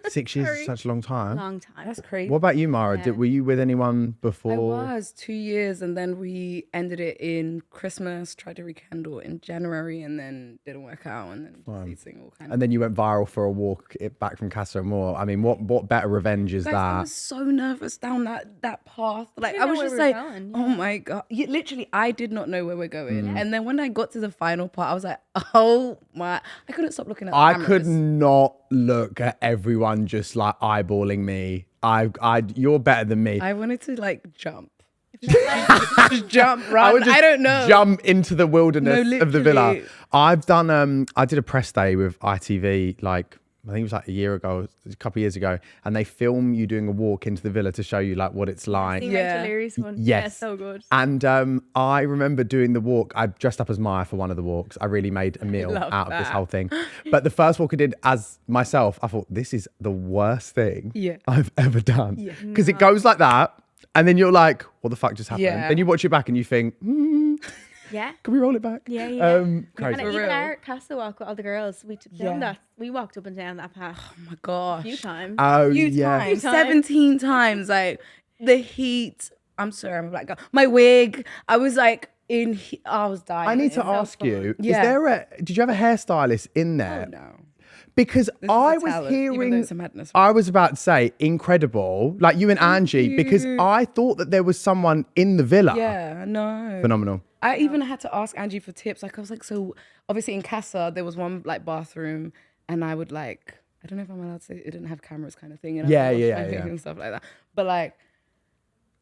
[SPEAKER 1] 6 years is such a long time.
[SPEAKER 2] Long time.
[SPEAKER 3] That's crazy.
[SPEAKER 1] What about you, Mara?
[SPEAKER 2] Yeah.
[SPEAKER 1] Were you with anyone before?
[SPEAKER 3] I was 2 years, and then we ended it in Christmas, tried to rekindle in January, and then didn't work out, and then stayed single kind of.
[SPEAKER 1] And then you went viral for a walk back from Casa and more. I mean, what better revenge is
[SPEAKER 3] Guys,
[SPEAKER 1] that?
[SPEAKER 3] I was so nervous down that path. Like
[SPEAKER 2] didn't
[SPEAKER 3] I
[SPEAKER 2] know
[SPEAKER 3] was
[SPEAKER 2] where
[SPEAKER 3] just
[SPEAKER 2] we were
[SPEAKER 3] like,
[SPEAKER 2] going,
[SPEAKER 3] oh my god. Yeah, literally, I did not know where we're going. And then when I got to the final part, I was like, oh my! I couldn't stop looking at. The
[SPEAKER 1] I
[SPEAKER 3] cameras.
[SPEAKER 1] could not look at everyone just like eyeballing me. You're better than me.
[SPEAKER 3] I wanted to like jump. Just jump, run. I don't know.
[SPEAKER 1] Jump into the wilderness
[SPEAKER 3] No,
[SPEAKER 1] of the villa.
[SPEAKER 3] literally.
[SPEAKER 1] I've done. I did a press day with ITV like. I think it was like a year ago, a couple of years ago, and they film you doing a walk into the villa to show you like what it's like.
[SPEAKER 2] See
[SPEAKER 3] Yeah.
[SPEAKER 2] Rachel Leary's one.
[SPEAKER 1] Yes.
[SPEAKER 2] Yeah, so good.
[SPEAKER 1] And I remember doing the walk. I dressed up as Maya for one of the walks. I really made a meal
[SPEAKER 3] love
[SPEAKER 1] out of this
[SPEAKER 3] that.
[SPEAKER 1] whole thing. But the first walk I did as myself, I thought, this is the worst thing I've ever done. Because it goes like that, and then you're like, what the fuck just happened?
[SPEAKER 3] Yeah.
[SPEAKER 1] Then you watch it back and you think,
[SPEAKER 2] Yeah.
[SPEAKER 1] can we roll it back?
[SPEAKER 2] Yeah, yeah.
[SPEAKER 1] Crazy.
[SPEAKER 2] And even
[SPEAKER 3] real.
[SPEAKER 2] our Casa walk with all the girls, we took down that. We walked up and down that path
[SPEAKER 3] Oh my gosh.
[SPEAKER 2] a few times.
[SPEAKER 1] Oh,
[SPEAKER 3] Few
[SPEAKER 1] yeah.
[SPEAKER 3] times,
[SPEAKER 2] Few times.
[SPEAKER 3] 17 times. Like the heat. I'm sorry, I'm a black girl. My wig. I was like I was dying.
[SPEAKER 1] I need to
[SPEAKER 2] so
[SPEAKER 1] ask
[SPEAKER 2] fun.
[SPEAKER 1] you,
[SPEAKER 3] Yeah.
[SPEAKER 1] did you have a hairstylist in there?
[SPEAKER 3] Oh, no.
[SPEAKER 1] Because
[SPEAKER 3] This is
[SPEAKER 1] I
[SPEAKER 3] a
[SPEAKER 1] was
[SPEAKER 3] talent, even though
[SPEAKER 1] hearing,
[SPEAKER 3] it's a madness.
[SPEAKER 1] I was about to say incredible, like you and Angie, because I thought that there was someone in the villa.
[SPEAKER 3] Yeah, no.
[SPEAKER 1] Phenomenal.
[SPEAKER 3] I even had to ask Angie for tips. Like I was like, so obviously in Casa there was one like bathroom, and I would like, I don't know if I'm allowed to say it didn't have cameras kind of thing. And
[SPEAKER 1] Yeah,
[SPEAKER 3] I would wash
[SPEAKER 1] yeah,
[SPEAKER 3] my face
[SPEAKER 1] yeah.
[SPEAKER 3] and stuff like that. But like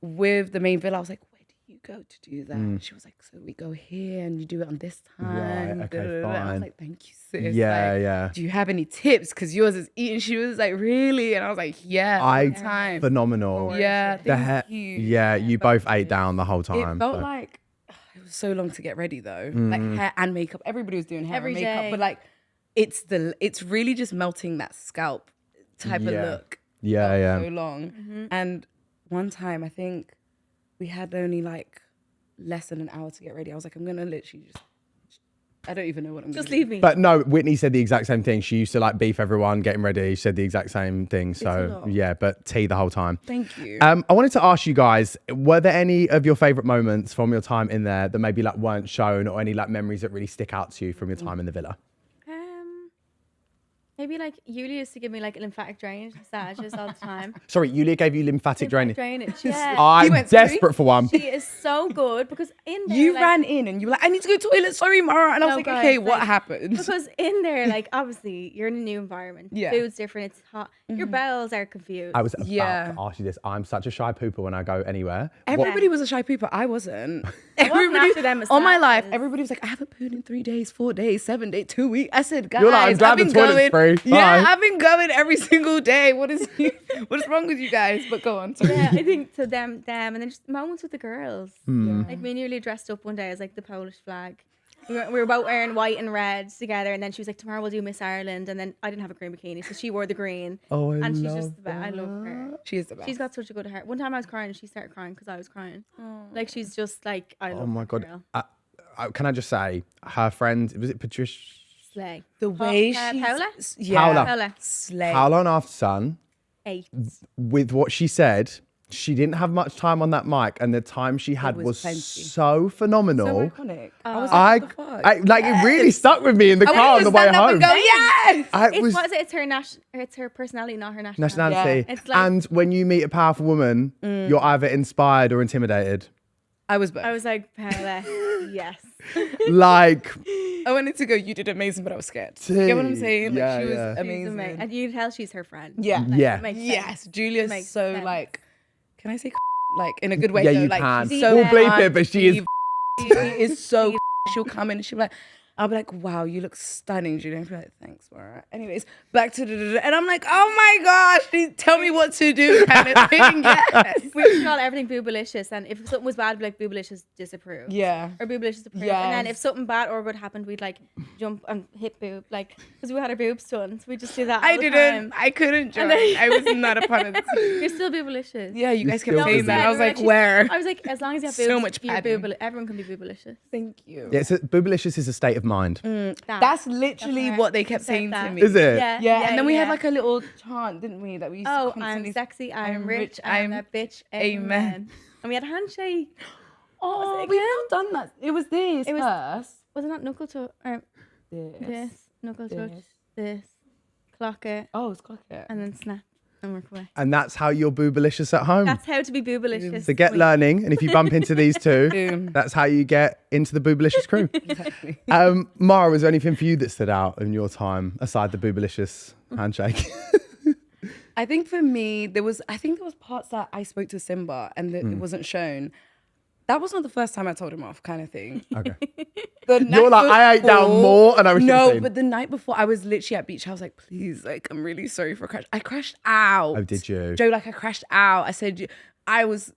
[SPEAKER 3] with the main villa, I was like, where do you go to do that? She was like, so we go here and you do it on this time.
[SPEAKER 1] Right, okay,
[SPEAKER 3] I was
[SPEAKER 1] fine.
[SPEAKER 3] like, thank you, sis.
[SPEAKER 1] Yeah,
[SPEAKER 3] Like,
[SPEAKER 1] yeah.
[SPEAKER 3] do you have any tips? Because yours is eating. She was like, really? And I was like, yeah, all the time.
[SPEAKER 1] Phenomenal.
[SPEAKER 3] Yeah,
[SPEAKER 1] The
[SPEAKER 3] thank
[SPEAKER 1] hair,
[SPEAKER 3] you.
[SPEAKER 1] yeah, you both ate down the whole time.
[SPEAKER 3] It felt
[SPEAKER 1] so.
[SPEAKER 3] like it was so long to get ready though. Like hair and makeup. Everybody was doing hair
[SPEAKER 2] Every
[SPEAKER 3] and makeup,
[SPEAKER 2] day.
[SPEAKER 3] but like it's really just melting that scalp type of
[SPEAKER 1] Yeah.
[SPEAKER 3] look.
[SPEAKER 1] Yeah,
[SPEAKER 3] for
[SPEAKER 1] yeah.
[SPEAKER 3] So long. And one time I think we had only like less than an hour to get ready. I was like, I'm gonna literally just I don't even know what I'm
[SPEAKER 2] Just
[SPEAKER 3] gonna
[SPEAKER 2] leave me.
[SPEAKER 1] But no, Whitney said the exact same thing. She used to like beef everyone, getting ready. She said the exact same thing. So
[SPEAKER 3] lot.
[SPEAKER 1] yeah, but tea the whole time.
[SPEAKER 3] Thank you.
[SPEAKER 1] I wanted to ask you guys, were there any of your favorite moments from your time in there that maybe like weren't shown, or any like memories that really stick out to you from your time in the villa?
[SPEAKER 2] Maybe like Yulia used to give me like lymphatic drainage massages all the time.
[SPEAKER 1] Sorry, Yulia gave you lymphatic drainage.
[SPEAKER 2] Yeah.
[SPEAKER 1] I'm
[SPEAKER 3] went through?
[SPEAKER 1] desperate for one.
[SPEAKER 2] She is so good because in there,
[SPEAKER 3] you
[SPEAKER 2] like,
[SPEAKER 3] ran in and you were like, I need to go to the toilet, sorry, Mara. And I was
[SPEAKER 2] No,
[SPEAKER 3] like,
[SPEAKER 2] guys,
[SPEAKER 3] okay, what
[SPEAKER 2] like,
[SPEAKER 3] happened?
[SPEAKER 2] because in there, like obviously you're in a new environment.
[SPEAKER 3] Yeah.
[SPEAKER 2] Food's different. It's hot. Your bowels are confused.
[SPEAKER 1] I was about
[SPEAKER 3] Yeah.
[SPEAKER 1] to ask you this. I'm such a shy pooper when I go anywhere.
[SPEAKER 3] Everybody was a shy pooper. I wasn't.
[SPEAKER 2] wasn't after them
[SPEAKER 3] on my life,
[SPEAKER 2] massages.
[SPEAKER 3] everybody was like, I haven't pooed in 3 days, 4 days, 7 days, 2 weeks. I said, guys,
[SPEAKER 1] You're like, I'm glad
[SPEAKER 3] I've
[SPEAKER 1] the
[SPEAKER 3] been
[SPEAKER 1] toilet's
[SPEAKER 3] going.
[SPEAKER 1] free.
[SPEAKER 3] Yeah,
[SPEAKER 1] Bye.
[SPEAKER 3] I've been going every single day. What is wrong with you guys? But go on. Sorry.
[SPEAKER 2] Yeah, I think to them, and then just moments with the girls.
[SPEAKER 1] Hmm.
[SPEAKER 2] Like me nearly dressed up one day as like the Polish flag. We were both wearing white and red together, and then she was like, "Tomorrow we'll do Miss Ireland," and then I didn't have a green bikini, so she wore the green.
[SPEAKER 1] Oh,
[SPEAKER 2] and she's just the best. I love her.
[SPEAKER 3] She is the best.
[SPEAKER 2] She's got such a good heart. One time I was crying, and she started crying because I was crying. Like she's just like I love.
[SPEAKER 1] Oh my
[SPEAKER 2] that
[SPEAKER 1] God.
[SPEAKER 2] girl.
[SPEAKER 1] Can I just say, her friend, was it Patricia?
[SPEAKER 2] Slay.
[SPEAKER 3] the way she
[SPEAKER 2] Paola?
[SPEAKER 3] yeah,
[SPEAKER 1] Paola.
[SPEAKER 2] Paola.
[SPEAKER 3] slay.
[SPEAKER 1] How long after Sun?
[SPEAKER 2] 8.
[SPEAKER 1] With what she said, she didn't have much time on that mic, and the time she had was
[SPEAKER 3] plenty.
[SPEAKER 1] so phenomenal.
[SPEAKER 3] So iconic. I was like, what the fuck?
[SPEAKER 1] like it really stuck with me in the car on the way home.
[SPEAKER 3] Yes.
[SPEAKER 2] It's her personality, not her nationality.
[SPEAKER 1] Nationality.
[SPEAKER 2] Yeah. It's like,
[SPEAKER 1] And when you meet a powerful woman, you're either inspired or intimidated.
[SPEAKER 3] I was both.
[SPEAKER 2] I was like, Paola, yes.
[SPEAKER 1] Like,
[SPEAKER 3] I wanted to go, you did amazing, but I was scared. You get what I'm saying?
[SPEAKER 1] Yeah,
[SPEAKER 3] Like, she was
[SPEAKER 1] yeah.
[SPEAKER 2] She's
[SPEAKER 3] amazing.
[SPEAKER 2] amazing. And you can tell she's her friend.
[SPEAKER 3] Yeah.
[SPEAKER 2] Like,
[SPEAKER 1] Yeah.
[SPEAKER 2] it makes sense.
[SPEAKER 3] Yes. Julia's
[SPEAKER 2] Makes
[SPEAKER 3] so
[SPEAKER 2] sense.
[SPEAKER 3] like, can I say like in a good way?
[SPEAKER 1] yeah,
[SPEAKER 3] though?
[SPEAKER 1] you
[SPEAKER 3] Like,
[SPEAKER 1] can.
[SPEAKER 3] she's so
[SPEAKER 1] We'll bleep
[SPEAKER 3] fun.
[SPEAKER 1] it, but she is.
[SPEAKER 3] She is so. She'll come in and she'll be like, I'll be like, wow, you look stunning, Julia. And she'll be like, thanks, Mara. Anyways, back to and I'm like, oh my gosh, tell me what to do, kind of thing. Yes.
[SPEAKER 2] We used to call everything boobalicious, and if something was bad, we'd be like boobalicious disapprove.
[SPEAKER 3] Yeah.
[SPEAKER 2] Or boobalicious approve.
[SPEAKER 3] Yes.
[SPEAKER 2] And then if something bad or good happened, we'd like jump and hit boob, like because we had our boobs done. So we just do that.
[SPEAKER 3] I
[SPEAKER 2] all the
[SPEAKER 3] didn't.
[SPEAKER 2] time.
[SPEAKER 3] I couldn't join.
[SPEAKER 2] then-
[SPEAKER 3] I was not a part of the team.
[SPEAKER 2] You're still boobalicious.
[SPEAKER 3] Yeah, you guys kept
[SPEAKER 1] still
[SPEAKER 3] saying that. I was like,
[SPEAKER 2] She's-
[SPEAKER 3] where?
[SPEAKER 2] I was like, as long as you have
[SPEAKER 3] So
[SPEAKER 2] boobs,
[SPEAKER 3] much
[SPEAKER 2] you're
[SPEAKER 3] padding.
[SPEAKER 2] everyone can be boobalicious.
[SPEAKER 3] Thank you.
[SPEAKER 1] Yeah, so boobalicious is a state of mind.
[SPEAKER 3] That's literally
[SPEAKER 2] That's
[SPEAKER 3] what
[SPEAKER 2] her.
[SPEAKER 3] they kept
[SPEAKER 2] She said
[SPEAKER 3] saying to
[SPEAKER 2] that.
[SPEAKER 3] me.
[SPEAKER 1] Is it?
[SPEAKER 3] Yeah, and then we had
[SPEAKER 2] yeah.
[SPEAKER 3] like a little chant, didn't we? That we used to
[SPEAKER 2] Oh,
[SPEAKER 3] constantly.
[SPEAKER 2] I'm sexy, I'm
[SPEAKER 3] I'm
[SPEAKER 2] rich,
[SPEAKER 3] rich,
[SPEAKER 2] I'm
[SPEAKER 3] I'm
[SPEAKER 2] a bitch,
[SPEAKER 3] amen.
[SPEAKER 2] amen. And we had a handshake.
[SPEAKER 3] Oh,
[SPEAKER 2] it
[SPEAKER 3] we've
[SPEAKER 2] again?
[SPEAKER 3] not done that. It was this
[SPEAKER 2] It was-
[SPEAKER 3] first.
[SPEAKER 2] Wasn't that knuckle touch? This, knuckle touch, this, clock it,
[SPEAKER 3] Oh, it's clock it.
[SPEAKER 2] and then snap and work away.
[SPEAKER 1] And that's how you're boobalicious at home.
[SPEAKER 2] That's how to be boobalicious.
[SPEAKER 1] So get learning, and if you bump into these two,
[SPEAKER 3] Boom.
[SPEAKER 1] that's how you get into the boobalicious crew.
[SPEAKER 3] Exactly.
[SPEAKER 1] Mara, was there anything for you that stood out in your time aside the boobalicious handshake?
[SPEAKER 3] I think for me, there was parts that I spoke to Simba and that it wasn't shown. That was not the first time I told him off, kind of thing.
[SPEAKER 1] Okay.
[SPEAKER 3] The
[SPEAKER 1] You're
[SPEAKER 3] night
[SPEAKER 1] like, I ate down
[SPEAKER 3] before-
[SPEAKER 1] more and I was
[SPEAKER 3] No,
[SPEAKER 1] seen.
[SPEAKER 3] but the night before, I was literally at beach. I was like, please, like, I'm really sorry for crash. I crashed out.
[SPEAKER 1] Oh, did you?
[SPEAKER 3] Joe, like, I crashed out. I said, I was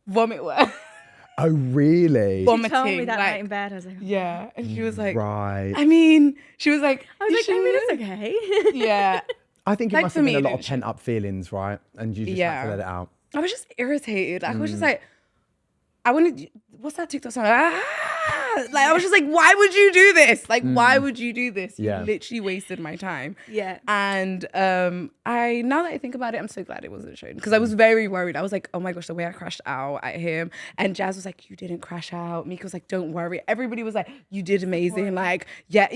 [SPEAKER 3] vomit wet.
[SPEAKER 1] Oh, really?
[SPEAKER 2] She
[SPEAKER 3] Vomiting.
[SPEAKER 2] told me that
[SPEAKER 3] like,
[SPEAKER 2] night in bed. I was like,
[SPEAKER 3] yeah. And she was like,
[SPEAKER 1] Right.
[SPEAKER 3] I mean, she was like,
[SPEAKER 2] I was like, I mean, it's okay.
[SPEAKER 3] Yeah.
[SPEAKER 1] I think it
[SPEAKER 3] like
[SPEAKER 1] must
[SPEAKER 3] for
[SPEAKER 1] have been
[SPEAKER 3] me,
[SPEAKER 1] a lot
[SPEAKER 3] it
[SPEAKER 1] of
[SPEAKER 3] was-
[SPEAKER 1] pent up feelings, right? And you just had
[SPEAKER 3] Yeah.
[SPEAKER 1] to let it out.
[SPEAKER 3] I was just irritated. Like, I was just like, I wanted, what's that TikTok song? Like, I was just like, why would you do this? Like, why would you do this? You
[SPEAKER 1] Yeah.
[SPEAKER 3] literally wasted my time.
[SPEAKER 2] Yeah.
[SPEAKER 3] And now that I think about it, I'm so glad it wasn't shown because I was very worried. I was like, oh my gosh, the way I crashed out at him. And Jazz was like, you didn't crash out. Mika was like, don't worry. Everybody was like, you did amazing. Like, yeah.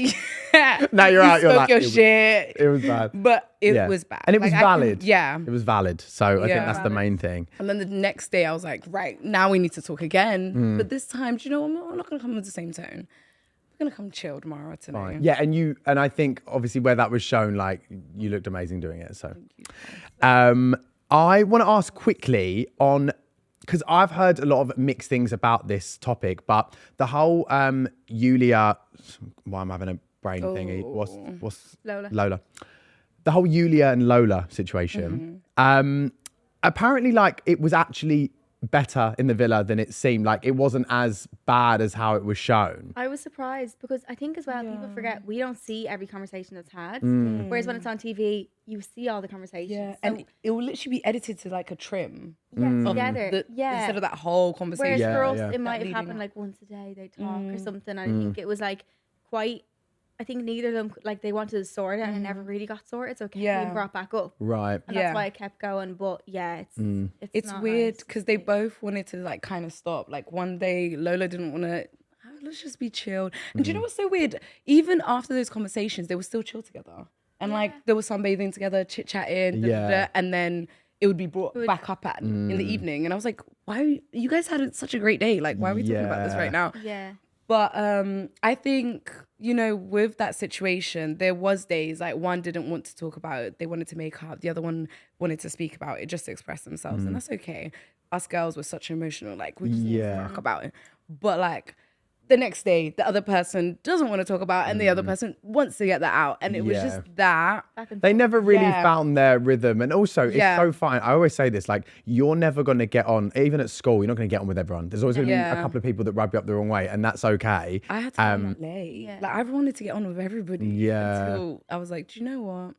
[SPEAKER 1] Now you're
[SPEAKER 3] you
[SPEAKER 1] out, you're
[SPEAKER 3] spoke
[SPEAKER 1] like,
[SPEAKER 3] your
[SPEAKER 1] it was-
[SPEAKER 3] shit.
[SPEAKER 1] It was bad.
[SPEAKER 3] But it
[SPEAKER 1] Yeah.
[SPEAKER 3] was bad.
[SPEAKER 1] And it was
[SPEAKER 3] Like, I can-
[SPEAKER 1] valid.
[SPEAKER 3] yeah.
[SPEAKER 1] It was valid. So I think
[SPEAKER 3] Yeah.
[SPEAKER 1] that's the main thing.
[SPEAKER 3] And then the next day I was like, right, now we need to talk again. But this time, do you know, I'm not going to come with the same tone. I'm going to come chilled, Mara, today.
[SPEAKER 1] Fine. Yeah, and I think obviously where that was shown, like you looked amazing doing it. So I want to ask quickly on, because I've heard a lot of mixed things about this topic, but the whole Yulia, why am I having a brain thingy? What's
[SPEAKER 2] Lola.
[SPEAKER 1] The whole Yulia and Lola situation. Apparently, like it was actually better in the villa than it seemed. Like it wasn't as bad as how it was shown.
[SPEAKER 2] I was surprised because I think as well, people forget we don't see every conversation that's had. Whereas when it's on TV, you see all the conversations.
[SPEAKER 3] Yeah,
[SPEAKER 2] So,
[SPEAKER 3] and it will literally be edited to like a trim
[SPEAKER 2] together.
[SPEAKER 3] instead of that whole conversation.
[SPEAKER 2] Whereas
[SPEAKER 1] Yeah,
[SPEAKER 2] for us,
[SPEAKER 1] yeah.
[SPEAKER 2] it might have
[SPEAKER 3] leading
[SPEAKER 2] happened
[SPEAKER 3] up.
[SPEAKER 2] like once a day they talk or something. And I think it was like quite. I think neither of them like they wanted to sort it and it never really got sorted. So it kept
[SPEAKER 3] Yeah.
[SPEAKER 2] being brought back up.
[SPEAKER 1] Right.
[SPEAKER 2] And
[SPEAKER 3] Yeah.
[SPEAKER 2] that's why it kept going. But yeah,
[SPEAKER 3] It's
[SPEAKER 2] not
[SPEAKER 3] weird
[SPEAKER 2] nice.
[SPEAKER 3] because they both wanted to like kind of stop. Like one day Lola didn't want to. Let's just be chilled. And do you know what's so weird? Even after those conversations, they were still chill together. And like there was sunbathing together, chit chatting,
[SPEAKER 1] Yeah.
[SPEAKER 3] and then it would be brought back up at in the evening. And I was like, why? You guys had such a great day. Like, why are we talking about this
[SPEAKER 1] Yeah.
[SPEAKER 3] right now?
[SPEAKER 2] Yeah.
[SPEAKER 3] But I think, you know, with that situation, there was days like one didn't want to talk about it. They wanted to make up. The other one wanted to speak about it just to express themselves. And that's okay. Us girls were such emotional, like we just need to talk about it. But like the next day, the other person doesn't want to talk about it and the other person wants to get that out. And it was
[SPEAKER 1] Yeah.
[SPEAKER 3] just that.
[SPEAKER 2] Back and
[SPEAKER 1] They never really
[SPEAKER 3] Yeah.
[SPEAKER 1] found their rhythm. And also, it's
[SPEAKER 3] Yeah.
[SPEAKER 1] so fine. I always say this, like, you're never going to get on, even at school, you're not going to get on with everyone. There's always going to be a
[SPEAKER 3] Yeah.
[SPEAKER 1] couple of people that rub you up the wrong way, and that's okay.
[SPEAKER 3] I had to come that late.
[SPEAKER 2] Yeah.
[SPEAKER 3] Like I wanted to get on with everybody.
[SPEAKER 1] Yeah.
[SPEAKER 3] Until I was like, do you know what?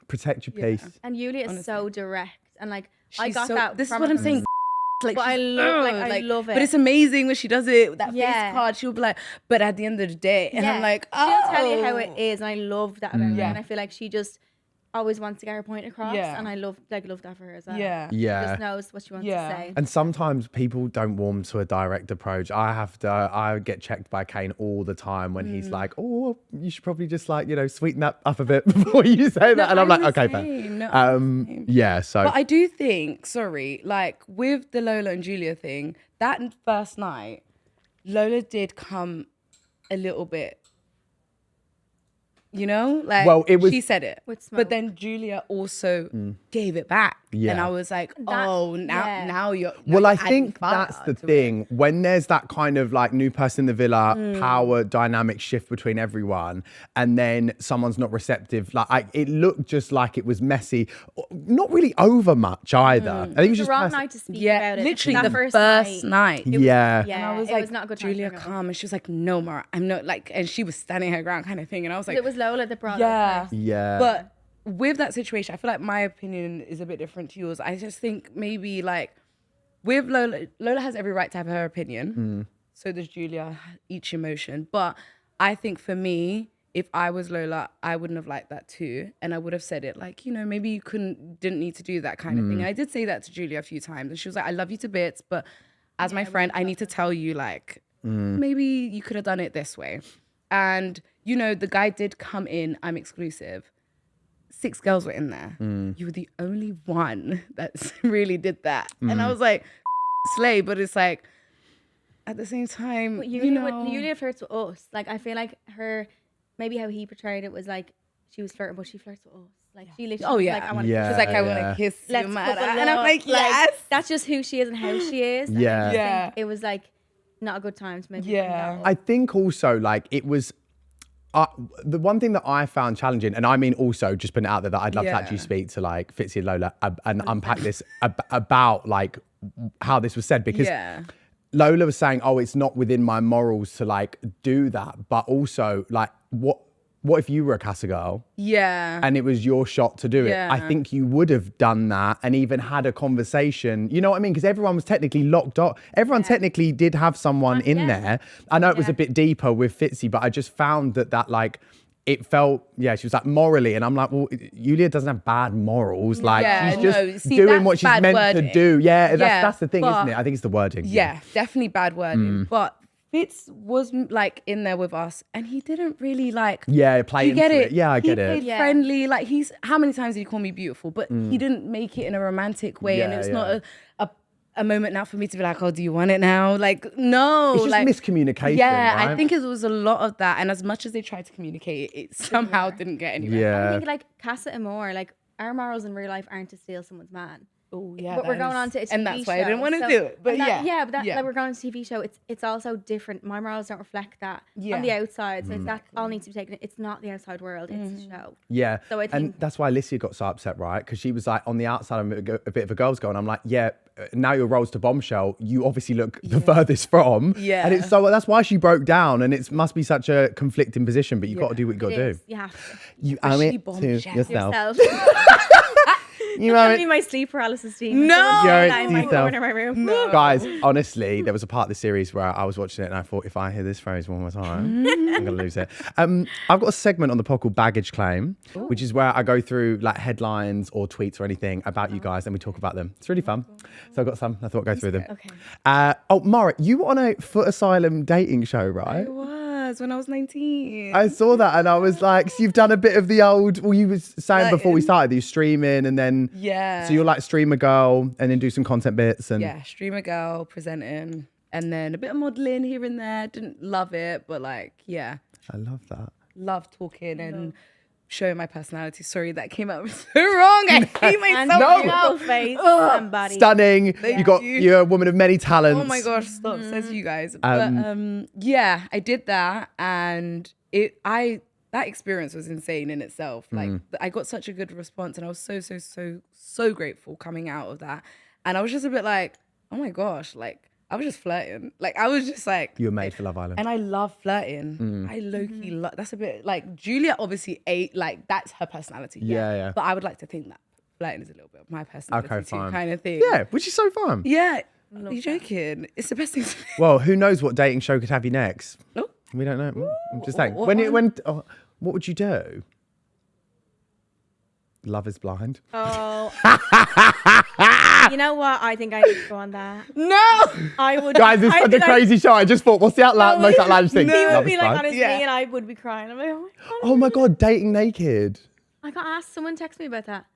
[SPEAKER 1] Protect your peace.
[SPEAKER 2] And Yulia is so direct. And like, I
[SPEAKER 3] She's
[SPEAKER 2] got
[SPEAKER 3] so-
[SPEAKER 2] that.
[SPEAKER 3] This is
[SPEAKER 2] from
[SPEAKER 3] what I'm
[SPEAKER 2] her.
[SPEAKER 3] saying. Like,
[SPEAKER 2] But I
[SPEAKER 3] she's-
[SPEAKER 2] love, like, I love it.
[SPEAKER 3] But it's amazing when she does it with that
[SPEAKER 2] Yeah.
[SPEAKER 3] face card. She'll be like, but at the end of the day, and I'm like, oh,
[SPEAKER 2] she'll tell you how it is, and I love that about her.
[SPEAKER 3] Yeah.
[SPEAKER 2] And I feel like she just always wants to get her point across,
[SPEAKER 3] Yeah.
[SPEAKER 2] and I love that for her as well.
[SPEAKER 3] Yeah.
[SPEAKER 2] She
[SPEAKER 1] Yeah.
[SPEAKER 2] just knows what she wants
[SPEAKER 3] Yeah.
[SPEAKER 2] to say.
[SPEAKER 1] And sometimes people don't warm to a direct approach. I get checked by Kane all the time when he's like, oh, you should probably just like, sweeten that up a bit before you say that. And I'm like, okay, fine. Yeah, so.
[SPEAKER 3] But I do think, like with the Lola and Julia thing, that first night, Lola did come a little bit, like
[SPEAKER 1] Well, it was-
[SPEAKER 3] she said it,
[SPEAKER 2] With smoke.
[SPEAKER 3] but then Julia also gave it back,
[SPEAKER 1] Yeah.
[SPEAKER 3] and I was like,
[SPEAKER 2] That-
[SPEAKER 3] oh,
[SPEAKER 2] yeah.
[SPEAKER 3] now you're.
[SPEAKER 1] Well,
[SPEAKER 3] now
[SPEAKER 1] I
[SPEAKER 3] you're adding
[SPEAKER 1] think
[SPEAKER 3] fire
[SPEAKER 1] that's the
[SPEAKER 3] to it.
[SPEAKER 1] thing. When there's that kind of like new person in the villa, power dynamic shift between everyone, and then someone's not receptive, it looked just like it was messy. Not really over much either. I think it was
[SPEAKER 2] It was
[SPEAKER 1] just
[SPEAKER 2] the wrong
[SPEAKER 1] pers-
[SPEAKER 2] night to speak
[SPEAKER 3] Yeah,
[SPEAKER 2] about it.
[SPEAKER 3] literally
[SPEAKER 2] That
[SPEAKER 3] the
[SPEAKER 2] first
[SPEAKER 3] first night.
[SPEAKER 1] Yeah.
[SPEAKER 2] Yeah,
[SPEAKER 3] And I was
[SPEAKER 2] it
[SPEAKER 3] like,
[SPEAKER 2] was not a good time
[SPEAKER 3] Julia,
[SPEAKER 2] for her.
[SPEAKER 3] calm. And she was like, no, Mara, I'm not like, and she was standing her ground kind of thing. And I was like,
[SPEAKER 2] It was Lola that brought
[SPEAKER 3] yeah.
[SPEAKER 2] it up first.
[SPEAKER 1] Yeah.
[SPEAKER 3] But with that situation, I feel like my opinion is a bit different to yours. I just think maybe like with Lola has every right to have her opinion. So does Julia, each emotion. But I think for me, if I was Lola, I wouldn't have liked that too. And I would have said it like, maybe you didn't need to do that kind of thing. And I did say that to Julia a few times. And she was like, I love you to bits, but as my friend, I need to tell you like, maybe you could have done it this way. And, the guy did come in, I'm exclusive. 6 girls were in there. You were the only one that really did that. And I was like, slay, but it's like, at the same time,
[SPEAKER 2] But Julia flirts with us. Like, I feel like maybe how he portrayed it was like she was flirting, but she flirts with us. Like, she literally was like, I want to
[SPEAKER 1] Yeah.
[SPEAKER 3] She's like, I want
[SPEAKER 1] yeah.
[SPEAKER 3] to kiss you,
[SPEAKER 2] let's
[SPEAKER 3] Mara.
[SPEAKER 2] couple
[SPEAKER 3] And I'm
[SPEAKER 2] up.
[SPEAKER 3] like, yes.
[SPEAKER 2] That's just who she is and how she is. And
[SPEAKER 1] Yeah.
[SPEAKER 2] I just
[SPEAKER 3] Yeah.
[SPEAKER 2] think it was like not a good time to maybe bring
[SPEAKER 3] Yeah.
[SPEAKER 2] that up.
[SPEAKER 1] I think also like it was the one thing that I found challenging, and I mean also just putting it out there that I'd love to
[SPEAKER 3] Yeah.
[SPEAKER 1] actually speak to like Fitzy and Lola and unpack this about like how this was said, because
[SPEAKER 3] Yeah.
[SPEAKER 1] Lola was saying, oh, it's not within my morals to like do that, but also like what if you were a Casa girl
[SPEAKER 3] Yeah.
[SPEAKER 1] and it was your shot to do it?
[SPEAKER 3] Yeah.
[SPEAKER 1] I think you would have done that and even had a conversation. You know what I mean? Because everyone was technically locked up. Everyone technically did have someone in there. I know it was a bit deeper with Fitzy, but I just found that like, it felt, she was like morally. And I'm like, well, Julia doesn't have bad morals. Like she's just
[SPEAKER 3] see,
[SPEAKER 1] doing
[SPEAKER 3] that's
[SPEAKER 1] what she's
[SPEAKER 3] bad
[SPEAKER 1] meant
[SPEAKER 3] wording.
[SPEAKER 1] to do. Yeah,
[SPEAKER 3] Yeah,
[SPEAKER 1] that's the thing,
[SPEAKER 3] but-
[SPEAKER 1] isn't it? I think it's the wording.
[SPEAKER 3] Yeah, definitely bad wording. But Fitz was like in there with us and he didn't really like...
[SPEAKER 1] Yeah, play
[SPEAKER 3] You get
[SPEAKER 1] into
[SPEAKER 3] it?
[SPEAKER 1] it. Yeah, I get
[SPEAKER 3] he
[SPEAKER 1] it.
[SPEAKER 3] played friendly. Like how many times did he call me beautiful? But he didn't make it in a romantic way. And
[SPEAKER 1] Yeah,
[SPEAKER 3] it's
[SPEAKER 1] yeah.
[SPEAKER 3] not a moment now for me to be like, oh, do you want it now? Like, no.
[SPEAKER 1] It's just
[SPEAKER 3] like,
[SPEAKER 1] miscommunication,
[SPEAKER 3] Yeah,
[SPEAKER 1] right?
[SPEAKER 3] I think it was a lot of that. And as much as they tried to communicate, it somehow didn't get anywhere.
[SPEAKER 2] I
[SPEAKER 1] Yeah.
[SPEAKER 2] think like Casa and more, like our morals in real life aren't to steal someone's man.
[SPEAKER 3] Oh, yeah.
[SPEAKER 2] But we're going on to a TV
[SPEAKER 3] and that's why I
[SPEAKER 2] show,
[SPEAKER 3] didn't want to
[SPEAKER 2] so-
[SPEAKER 3] do it. But
[SPEAKER 2] and that,
[SPEAKER 3] yeah.
[SPEAKER 2] but like we're going to a TV show. It's also different. My morals don't reflect that
[SPEAKER 3] Yeah.
[SPEAKER 2] on the outside. So it's that all needs to be taken. It's not the outside world. It's a show.
[SPEAKER 1] Yeah.
[SPEAKER 2] So I
[SPEAKER 1] and
[SPEAKER 2] think-
[SPEAKER 1] that's why Alicia got so upset, right? Because she was like, on the outside, I'm a bit of a girl's girl. And I'm like, yeah, now your role's to Bombshell. You obviously look the furthest from.
[SPEAKER 3] Yeah.
[SPEAKER 1] And it's so that's why she broke down. And it must be such a conflicting position, but you've got to do what you got
[SPEAKER 2] It
[SPEAKER 1] to
[SPEAKER 2] is.
[SPEAKER 1] do.
[SPEAKER 2] You have to.
[SPEAKER 1] You owe
[SPEAKER 3] Especially
[SPEAKER 1] it to
[SPEAKER 3] Bombshell.
[SPEAKER 1] yourself.
[SPEAKER 2] Yourself.
[SPEAKER 1] You
[SPEAKER 2] That's
[SPEAKER 1] owe
[SPEAKER 2] gonna be
[SPEAKER 1] it.
[SPEAKER 2] my sleep paralysis team.
[SPEAKER 3] No!
[SPEAKER 2] Someone's
[SPEAKER 1] You're
[SPEAKER 2] lying in my
[SPEAKER 1] yourself.
[SPEAKER 2] corner of my room.
[SPEAKER 1] Guys, honestly, there was a part of the series where I was watching it and I thought, if I hear this phrase one more time, I'm going to lose it. I've got a segment on the pod called Baggage Claim, which is where I go through like headlines or tweets or anything about you guys and we talk about them. It's really fun. So I've got some. I thought I'd go through them.
[SPEAKER 2] Okay.
[SPEAKER 1] Mara, you were on a Foot Asylum dating show, right?
[SPEAKER 3] I was when I was 19.
[SPEAKER 1] I saw that and I was like, so you've done a bit of the old, well, you was saying before we started, you streaming and then,
[SPEAKER 3] Yeah.
[SPEAKER 1] so you're like streamer girl and then do some content bits and
[SPEAKER 3] Yeah, streamer girl, presenting, and then a bit of modeling here and there. Didn't love it, but like, yeah,
[SPEAKER 1] I love that.
[SPEAKER 3] love talking and showing my personality. Sorry, that came out so wrong. I hate
[SPEAKER 2] And
[SPEAKER 3] myself.
[SPEAKER 2] no face and body.
[SPEAKER 1] Stunning. You're a woman of many talents.
[SPEAKER 3] Oh my gosh, stop, says you guys. But yeah, I did that and that experience was insane in itself. Like I got such a good response and I was so grateful coming out of that. And I was just a bit like, oh my gosh, like I was just flirting. Like I was just like,
[SPEAKER 1] You were made for Love Island.
[SPEAKER 3] and I love flirting. I low-key love, that's a bit like Julia obviously like that's her personality.
[SPEAKER 1] Yeah.
[SPEAKER 3] But I would like to think that flirting is a little bit of my personality
[SPEAKER 1] Okay,
[SPEAKER 3] too,
[SPEAKER 1] fine.
[SPEAKER 3] kind of thing.
[SPEAKER 1] Yeah, which is so fun.
[SPEAKER 3] Yeah. Are you joking? It's the best thing to do.
[SPEAKER 1] Well, who knows what dating show could have you next?
[SPEAKER 3] Oh.
[SPEAKER 1] We don't know. I'm just saying.
[SPEAKER 3] What
[SPEAKER 1] What would you do? Love is Blind.
[SPEAKER 2] Oh. You know what? I think I need to go on that.
[SPEAKER 3] No.
[SPEAKER 2] I would.
[SPEAKER 1] Guys, it's such a crazy show. I just thought, what's the most outlandish thing?
[SPEAKER 2] He
[SPEAKER 1] Love
[SPEAKER 2] would be
[SPEAKER 1] is
[SPEAKER 2] like,
[SPEAKER 1] Blind.
[SPEAKER 2] honestly,
[SPEAKER 3] Yeah.
[SPEAKER 2] and I would be crying. I'm like, oh my God.
[SPEAKER 1] Oh my God, dating naked.
[SPEAKER 2] I got asked. Someone text me about that.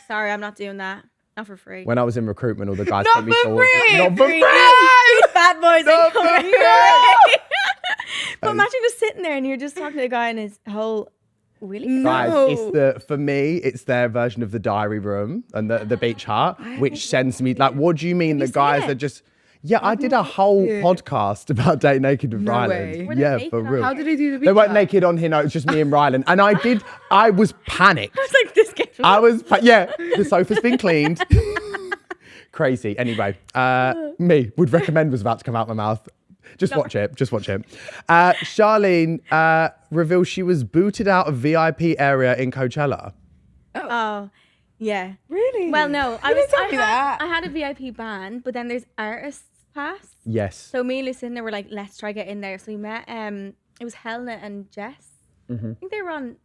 [SPEAKER 2] Sorry, I'm not doing that. Not for free.
[SPEAKER 1] When I was in recruitment, all the guys
[SPEAKER 3] Not
[SPEAKER 1] sent me
[SPEAKER 3] for
[SPEAKER 1] forward.
[SPEAKER 3] free!
[SPEAKER 1] Not for
[SPEAKER 2] Free.
[SPEAKER 1] free!
[SPEAKER 2] These bad boys
[SPEAKER 1] Not
[SPEAKER 2] ain't
[SPEAKER 1] for
[SPEAKER 2] coming.
[SPEAKER 1] free!
[SPEAKER 2] But imagine just sitting there and you're just talking to a guy and his whole willy.
[SPEAKER 1] Guys,
[SPEAKER 3] No.
[SPEAKER 1] for me, it's their version of the diary room and the beach hut, which sends me like, what do you mean the
[SPEAKER 2] seen
[SPEAKER 1] guys
[SPEAKER 2] it?
[SPEAKER 1] are just? Yeah, I did a whole podcast about dating naked with
[SPEAKER 3] No
[SPEAKER 1] Ryland.
[SPEAKER 3] way.
[SPEAKER 2] Were they
[SPEAKER 1] Yeah,
[SPEAKER 2] naked
[SPEAKER 1] for
[SPEAKER 2] on
[SPEAKER 1] real.
[SPEAKER 3] How did he do the
[SPEAKER 1] They
[SPEAKER 3] beach
[SPEAKER 1] weren't
[SPEAKER 3] hut?
[SPEAKER 1] naked on here. No, it was just me and Ryland, and I was panicked.
[SPEAKER 2] I was like, this gets
[SPEAKER 1] Yeah, the sofa's been cleaned. Crazy. Anyway, me would recommend was about to come out my mouth. Just watch it. Charleen revealed she was booted out of VIP area in Coachella.
[SPEAKER 2] Oh, yeah.
[SPEAKER 3] Really?
[SPEAKER 2] Well, no.
[SPEAKER 3] You didn't tell me that.
[SPEAKER 2] I had a VIP ban, but then there's artists pass.
[SPEAKER 1] Yes.
[SPEAKER 2] So me and Lucinda were like, let's try get in there. So we met. It was Helena and Jess. I think they were on.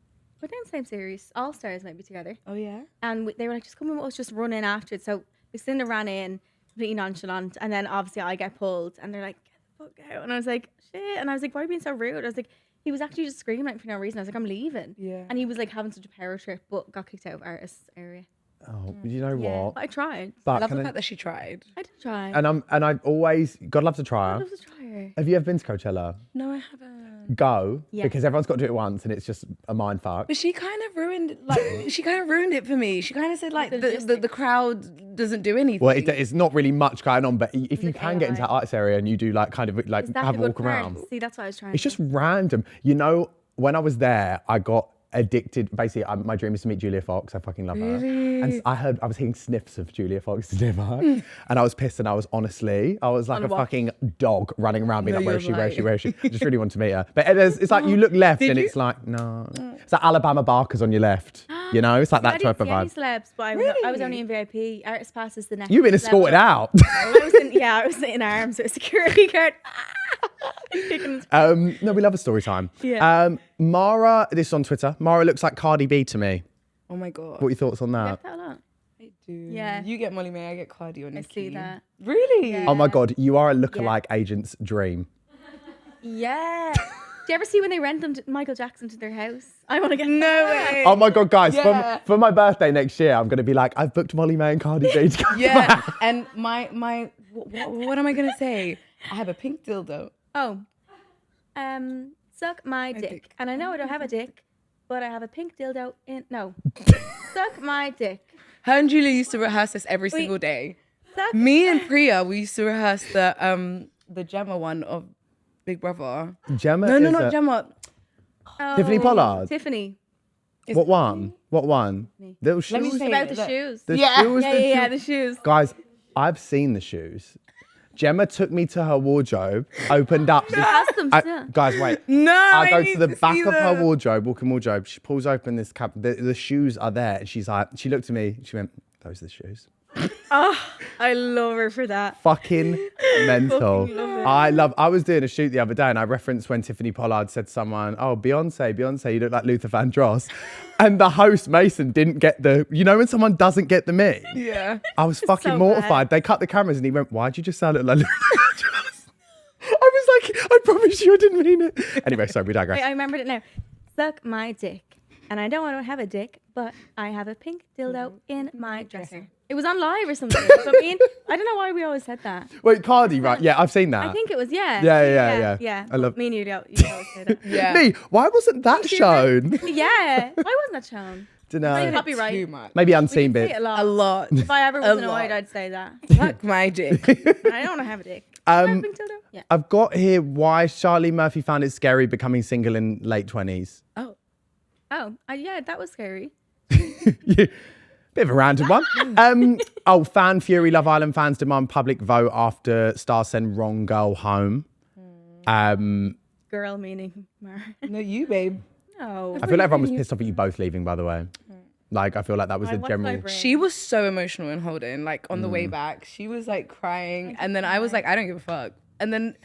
[SPEAKER 2] Were they on the same series? All Stars might be together.
[SPEAKER 3] Oh yeah.
[SPEAKER 2] And they were like, just come in with us, just run in after it. So Lucinda ran in, completely nonchalant. And then obviously I get pulled. And they're like, get the fuck out. And I was like, shit. And I was like, why are you being so rude? I was like, he was actually just screaming at me for no reason. I was like, I'm leaving.
[SPEAKER 3] Yeah.
[SPEAKER 2] And he was like having such a power trip, but got kicked out of artists area.
[SPEAKER 1] Oh, you know
[SPEAKER 2] Yeah.
[SPEAKER 1] what?
[SPEAKER 2] But I tried.
[SPEAKER 1] But
[SPEAKER 3] I love
[SPEAKER 1] can
[SPEAKER 3] the
[SPEAKER 1] I-
[SPEAKER 3] fact that she tried.
[SPEAKER 2] I did try.
[SPEAKER 1] and I've always gotta love to try
[SPEAKER 2] I'd
[SPEAKER 1] her.
[SPEAKER 2] love to try her.
[SPEAKER 1] Have you ever been to Coachella?
[SPEAKER 3] No, I haven't.
[SPEAKER 1] Go
[SPEAKER 2] Yeah.
[SPEAKER 1] because everyone's got to do it once, and it's just a mind fuck.
[SPEAKER 3] But she kind of ruined it for me. She kind of said like
[SPEAKER 2] The
[SPEAKER 3] the crowd doesn't do anything.
[SPEAKER 1] Well, it's not really much going on, but if you
[SPEAKER 2] like
[SPEAKER 1] can get into
[SPEAKER 2] AI.
[SPEAKER 1] that arts area and you do like kind of like
[SPEAKER 2] Is that
[SPEAKER 1] have
[SPEAKER 2] the
[SPEAKER 1] a
[SPEAKER 2] good
[SPEAKER 1] walk
[SPEAKER 2] part?
[SPEAKER 1] around,
[SPEAKER 2] See, that's what I was trying.
[SPEAKER 1] it's just random. You know, when I was there, I got addicted. Basically, my dream is to meet Julia Fox. I fucking love her. And I was hearing sniffs of Julia Fox near her, and I was pissed. And I was honestly, I was like a
[SPEAKER 2] Unwatched.
[SPEAKER 1] fucking dog running around me,
[SPEAKER 3] No,
[SPEAKER 1] like, where
[SPEAKER 3] you're
[SPEAKER 1] is she? Where is she?
[SPEAKER 3] right.
[SPEAKER 1] Where is she? I just really want to meet her. But it's like you look left,
[SPEAKER 3] Did
[SPEAKER 1] and
[SPEAKER 3] you?
[SPEAKER 1] it's like no, it's like Alabama Barkers on your left. You know, it's like
[SPEAKER 2] I
[SPEAKER 1] that
[SPEAKER 2] didn't
[SPEAKER 1] type of
[SPEAKER 2] see any
[SPEAKER 1] vibe.
[SPEAKER 2] celebs, but I was only in VIP. Artist pass is the next.
[SPEAKER 1] You've been escorted
[SPEAKER 2] level.
[SPEAKER 1] out.
[SPEAKER 2] I was in arms with a security guard. Kicking-
[SPEAKER 1] No, we love a story time.
[SPEAKER 2] Yeah.
[SPEAKER 1] Mara, this is on Twitter. Mara looks like Cardi B to me.
[SPEAKER 3] Oh my god.
[SPEAKER 1] What are your thoughts on that?
[SPEAKER 2] Get that a lot.
[SPEAKER 3] I do.
[SPEAKER 2] Yeah.
[SPEAKER 3] You get Molly May, I get Cardi or
[SPEAKER 2] I
[SPEAKER 3] Nicki.
[SPEAKER 2] see that.
[SPEAKER 3] Really?
[SPEAKER 2] Yeah.
[SPEAKER 1] Oh my God, you are a lookalike agent's dream.
[SPEAKER 2] Yeah. Do you ever see when they rent them Michael Jackson to their house? I want to get
[SPEAKER 3] No way.
[SPEAKER 1] Oh my God, guys,
[SPEAKER 3] Yeah.
[SPEAKER 1] for my birthday next year, I'm going to be like, I've booked Molly May and Cardi B to come.
[SPEAKER 3] Yeah. And what am I gonna say? I have a pink dildo.
[SPEAKER 2] Oh. Suck my dick.
[SPEAKER 3] dick.
[SPEAKER 2] And I know I don't have a dick, but I have a pink dildo in. No. Suck my dick.
[SPEAKER 3] Her and Julia used to rehearse this every single day.
[SPEAKER 2] Suck.
[SPEAKER 3] Me and Priya, we used to rehearse the Gemma one of Big Brother.
[SPEAKER 1] Gemma
[SPEAKER 3] No,
[SPEAKER 1] is
[SPEAKER 3] not
[SPEAKER 1] a-
[SPEAKER 3] Gemma.
[SPEAKER 1] Tiffany
[SPEAKER 2] Oh,
[SPEAKER 1] Pollard?
[SPEAKER 2] Tiffany.
[SPEAKER 1] What one? What one? Little
[SPEAKER 3] Let me
[SPEAKER 1] shoes?
[SPEAKER 3] say
[SPEAKER 2] About
[SPEAKER 3] it,
[SPEAKER 2] the shoes.
[SPEAKER 1] The
[SPEAKER 3] Yeah.
[SPEAKER 1] shoes,
[SPEAKER 2] Yeah,
[SPEAKER 1] the
[SPEAKER 2] yeah,
[SPEAKER 1] shoes.
[SPEAKER 2] the shoes.
[SPEAKER 1] Guys, I've seen the shoes. Gemma took me to her wardrobe, opened up.
[SPEAKER 2] Has them still.
[SPEAKER 1] Guys, wait.
[SPEAKER 3] No,
[SPEAKER 1] I go
[SPEAKER 3] need
[SPEAKER 1] to the back
[SPEAKER 3] see
[SPEAKER 1] of her
[SPEAKER 3] them.
[SPEAKER 1] wardrobe, walk-in wardrobe. She pulls open this cap. The shoes are there. And she's like, she looked at me. She went, those are the shoes.
[SPEAKER 2] I love her for that.
[SPEAKER 1] Fucking mental.
[SPEAKER 2] Fucking love it.
[SPEAKER 1] I was doing a shoot the other day and I referenced when Tiffany Pollard said to someone, oh, Beyonce, you look like Luther Vandross. And the host, Mason, didn't get you know when someone doesn't get the meme?
[SPEAKER 3] Yeah.
[SPEAKER 1] I was fucking
[SPEAKER 2] so
[SPEAKER 1] mortified. They cut the cameras and he went, why'd you just sound like Luther Vandross? I was like, I promise you I didn't mean it. Anyway, sorry, we digress.
[SPEAKER 2] Wait, I remembered it now. Suck my dick. And I know I don't have a dick, but I have a pink dildo in my dresser. It was on live or something. But I don't know why we always said that.
[SPEAKER 1] Wait, Cardi, right? Yeah, I've seen that.
[SPEAKER 2] I think it was, yeah.
[SPEAKER 1] Yeah. I love-
[SPEAKER 2] Me and you always say that.
[SPEAKER 3] Yeah.
[SPEAKER 1] Me, why wasn't that shown?
[SPEAKER 2] Yeah. Why wasn't that shown?
[SPEAKER 1] Dunno.
[SPEAKER 2] Copyright.
[SPEAKER 3] Too much.
[SPEAKER 1] Maybe
[SPEAKER 2] We
[SPEAKER 1] unseen
[SPEAKER 2] say
[SPEAKER 1] bit.
[SPEAKER 2] it a lot.
[SPEAKER 3] A lot.
[SPEAKER 2] If I ever was
[SPEAKER 3] A
[SPEAKER 2] annoyed,
[SPEAKER 3] lot.
[SPEAKER 2] I'd say that.
[SPEAKER 3] Suck my dick.
[SPEAKER 2] And I don't have a dick. Do I have a pink dildo? Yeah.
[SPEAKER 1] I've got here why Charlie Murphy found it scary becoming single in late 20s.
[SPEAKER 2] Oh, yeah, that was scary.
[SPEAKER 1] Bit of a random one. Fan fury. Love Island fans demand public vote after stars send wrong girl home.
[SPEAKER 2] Girl meaning Mara.
[SPEAKER 3] No, you, babe.
[SPEAKER 2] No.
[SPEAKER 1] I feel like everyone was pissed off at you both leaving, by the way. Like, I feel like that was
[SPEAKER 2] Why,
[SPEAKER 1] the
[SPEAKER 2] what's my
[SPEAKER 1] general...
[SPEAKER 2] brain?
[SPEAKER 3] She was so emotional in Holden, like on the way back. She was like crying. And then I was like, I don't give a fuck. And then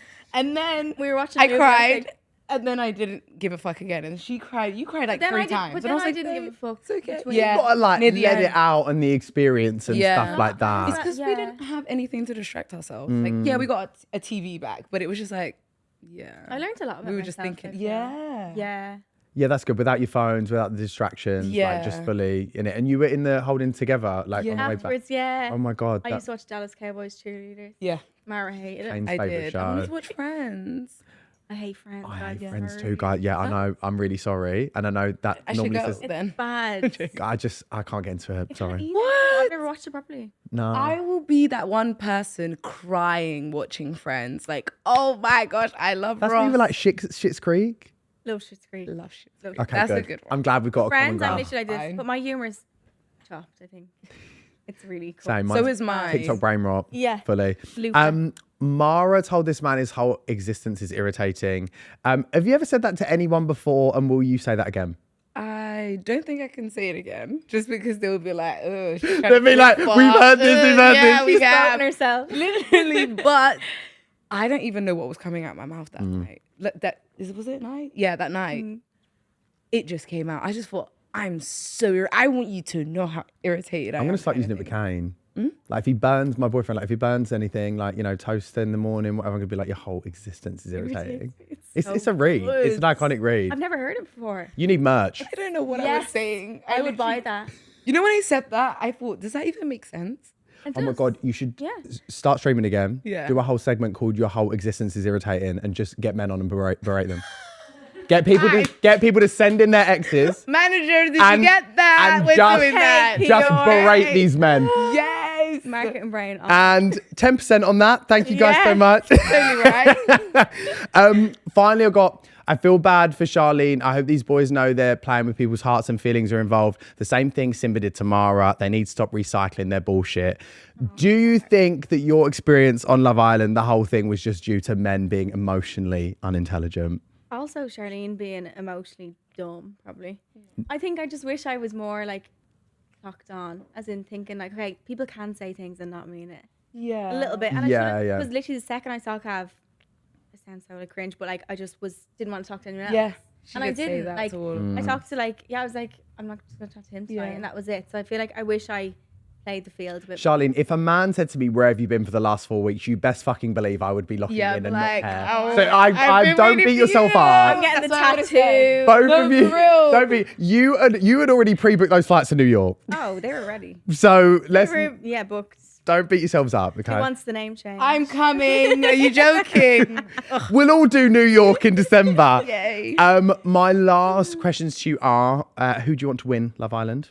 [SPEAKER 2] We were watching
[SPEAKER 3] I
[SPEAKER 2] the movie, was
[SPEAKER 3] cried.
[SPEAKER 2] like,
[SPEAKER 3] And then I didn't give a fuck again. And she cried. You cried like
[SPEAKER 2] Then
[SPEAKER 3] 3 times.
[SPEAKER 2] But
[SPEAKER 3] And
[SPEAKER 2] then
[SPEAKER 3] I was
[SPEAKER 2] I
[SPEAKER 3] like,
[SPEAKER 2] didn't give
[SPEAKER 3] "Babe,
[SPEAKER 2] a fuck.
[SPEAKER 3] it's okay."
[SPEAKER 2] between-
[SPEAKER 3] Yeah.
[SPEAKER 1] You gotta like
[SPEAKER 3] Near the
[SPEAKER 1] let it
[SPEAKER 3] end.
[SPEAKER 1] out and the experience and
[SPEAKER 3] Yeah.
[SPEAKER 1] stuff like that.
[SPEAKER 3] It's because we didn't have anything to distract ourselves. Like, yeah, we got a TV back, but it was just like, yeah.
[SPEAKER 2] I learned a lot about
[SPEAKER 3] We were just
[SPEAKER 2] myself,
[SPEAKER 3] thinking,
[SPEAKER 2] I feel.
[SPEAKER 3] yeah.
[SPEAKER 2] Yeah.
[SPEAKER 1] Yeah, that's good. Without your phones, without the distractions, like just
[SPEAKER 3] Yeah.
[SPEAKER 1] fully in it. And you were in the holding together, like on the way back.
[SPEAKER 2] Afterwards, yeah.
[SPEAKER 1] Oh my God.
[SPEAKER 2] I
[SPEAKER 1] that-
[SPEAKER 2] used to watch Dallas Cowboys cheerleaders.
[SPEAKER 3] Yeah,
[SPEAKER 2] Mara hated it.
[SPEAKER 1] Kane's
[SPEAKER 3] I
[SPEAKER 1] favourite
[SPEAKER 3] did. I wanted
[SPEAKER 1] show.
[SPEAKER 3] to watch Friends.
[SPEAKER 2] I hate Friends.
[SPEAKER 1] I
[SPEAKER 2] God,
[SPEAKER 1] hate
[SPEAKER 2] yeah.
[SPEAKER 1] Friends too, guys. Yeah, I know. I'm really sorry. And I know that
[SPEAKER 3] I should
[SPEAKER 1] normally
[SPEAKER 3] go
[SPEAKER 1] says,
[SPEAKER 3] then.
[SPEAKER 2] Bad.
[SPEAKER 1] I can't get into it. Sorry.
[SPEAKER 3] What?
[SPEAKER 2] I've never watched it properly.
[SPEAKER 1] No.
[SPEAKER 3] I will be that one person crying watching Friends. Like, oh my gosh, I love
[SPEAKER 1] That's
[SPEAKER 3] Ross.
[SPEAKER 1] even like Schitt's Creek.
[SPEAKER 2] Love Schitt's Creek.
[SPEAKER 3] Love shit.
[SPEAKER 2] Love
[SPEAKER 1] Okay,
[SPEAKER 3] That's
[SPEAKER 1] good.
[SPEAKER 3] a good one.
[SPEAKER 1] I'm glad we've got a common
[SPEAKER 2] Friends, I'm
[SPEAKER 1] ground.
[SPEAKER 2] literally like this.
[SPEAKER 3] Fine.
[SPEAKER 2] But my humour is chopped, I think. It's really cool.
[SPEAKER 1] Same.
[SPEAKER 3] So
[SPEAKER 1] mine's
[SPEAKER 3] is mine.
[SPEAKER 1] TikTok brain rot.
[SPEAKER 2] Yeah.
[SPEAKER 1] Fully.
[SPEAKER 2] Lupin.
[SPEAKER 1] Mara told this man his whole existence is irritating. Have you ever said that to anyone before, and will you say that again?
[SPEAKER 3] I don't think I can say it again, just because they will be like, oh,
[SPEAKER 1] They'll be like, we've heard this, we've heard
[SPEAKER 3] yeah,
[SPEAKER 1] this.
[SPEAKER 3] we
[SPEAKER 2] She's
[SPEAKER 3] have.
[SPEAKER 2] spoken herself.
[SPEAKER 3] Literally, but I don't even know what was coming out my mouth that
[SPEAKER 1] Mm.
[SPEAKER 3] night. Was it night? Yeah, that night. It just came out. I just thought, I want you to know how irritated I am.
[SPEAKER 1] I'm going to start using it with Kane. Like if he burns my boyfriend, like if he burns anything, like, you know, toast in the morning, whatever, I'm going to be like, your whole existence is irritating. It's a read. It's an iconic read.
[SPEAKER 2] I've never heard it before.
[SPEAKER 1] You need merch.
[SPEAKER 3] I don't know what I
[SPEAKER 2] Yes.
[SPEAKER 3] was saying.
[SPEAKER 2] I would buy
[SPEAKER 3] literally-
[SPEAKER 2] that.
[SPEAKER 3] You know when I said that, I thought, does that even make sense?
[SPEAKER 2] It
[SPEAKER 1] Oh my
[SPEAKER 2] does.
[SPEAKER 1] God, you should
[SPEAKER 2] Yeah.
[SPEAKER 1] start streaming again.
[SPEAKER 3] Yeah.
[SPEAKER 1] Do a whole segment called Your Whole Existence is Irritating and just get men on and berate them. Get people to send in their exes
[SPEAKER 3] Manager, did
[SPEAKER 1] And-
[SPEAKER 3] you get that?
[SPEAKER 1] and
[SPEAKER 3] We're
[SPEAKER 1] just-
[SPEAKER 3] doing that.
[SPEAKER 1] just berate these men.
[SPEAKER 3] Yes.
[SPEAKER 2] Market and brain.
[SPEAKER 1] And 10% on that. Thank you guys so
[SPEAKER 2] Yeah.
[SPEAKER 1] much.
[SPEAKER 3] Totally right.
[SPEAKER 1] Finally, I feel bad for Charleen. I hope these boys know they're playing with people's hearts and feelings are involved. The same thing Simba did to Mara. They need to stop recycling their bullshit. Do you think that your experience on Love Island, the whole thing was just due to men being emotionally unintelligent?
[SPEAKER 2] Also, Charleen being emotionally dumb, probably. I think I just wish I was more like clocked on, as in thinking like, okay, people can say things and not mean it.
[SPEAKER 3] Yeah.
[SPEAKER 2] A little bit. And
[SPEAKER 1] Yeah,
[SPEAKER 2] I
[SPEAKER 1] yeah.
[SPEAKER 2] it was literally the second I saw Kav, it sounds so like cringe, but like I just didn't want to talk to anyone else.
[SPEAKER 3] Yeah. She
[SPEAKER 2] And I
[SPEAKER 3] did say
[SPEAKER 2] didn't,
[SPEAKER 3] that
[SPEAKER 2] like,
[SPEAKER 3] to all.
[SPEAKER 1] Mm.
[SPEAKER 2] I talked to I was like, I'm not just going to talk to him tonight,
[SPEAKER 3] Yeah.
[SPEAKER 2] and that was it. So I feel like I wish I played the field a bit.
[SPEAKER 1] Charleen, if a man said to me, where have you been for the last 4 weeks? You best fucking believe I would be locking
[SPEAKER 3] Yeah,
[SPEAKER 1] in and
[SPEAKER 3] like,
[SPEAKER 1] not care.
[SPEAKER 3] oh,
[SPEAKER 1] So
[SPEAKER 3] I've
[SPEAKER 1] I
[SPEAKER 3] been
[SPEAKER 1] don't
[SPEAKER 3] waiting
[SPEAKER 1] beat
[SPEAKER 3] for
[SPEAKER 1] yourself
[SPEAKER 3] you.
[SPEAKER 2] I'm
[SPEAKER 1] up.
[SPEAKER 2] getting the
[SPEAKER 3] That's what I would've said.
[SPEAKER 2] tattoo.
[SPEAKER 1] Both
[SPEAKER 3] No,
[SPEAKER 1] of you,
[SPEAKER 3] for real.
[SPEAKER 1] don't be. You had already pre-booked those flights to New York.
[SPEAKER 2] Oh, they were ready.
[SPEAKER 1] So let's
[SPEAKER 2] Yeah, booked.
[SPEAKER 1] don't beat yourselves up,
[SPEAKER 2] Who
[SPEAKER 1] okay?
[SPEAKER 2] wants the name change?
[SPEAKER 3] I'm coming. Are you joking?
[SPEAKER 1] We'll all do New York in December.
[SPEAKER 3] Yay.
[SPEAKER 1] My last questions to you are: who do you want to win Love Island?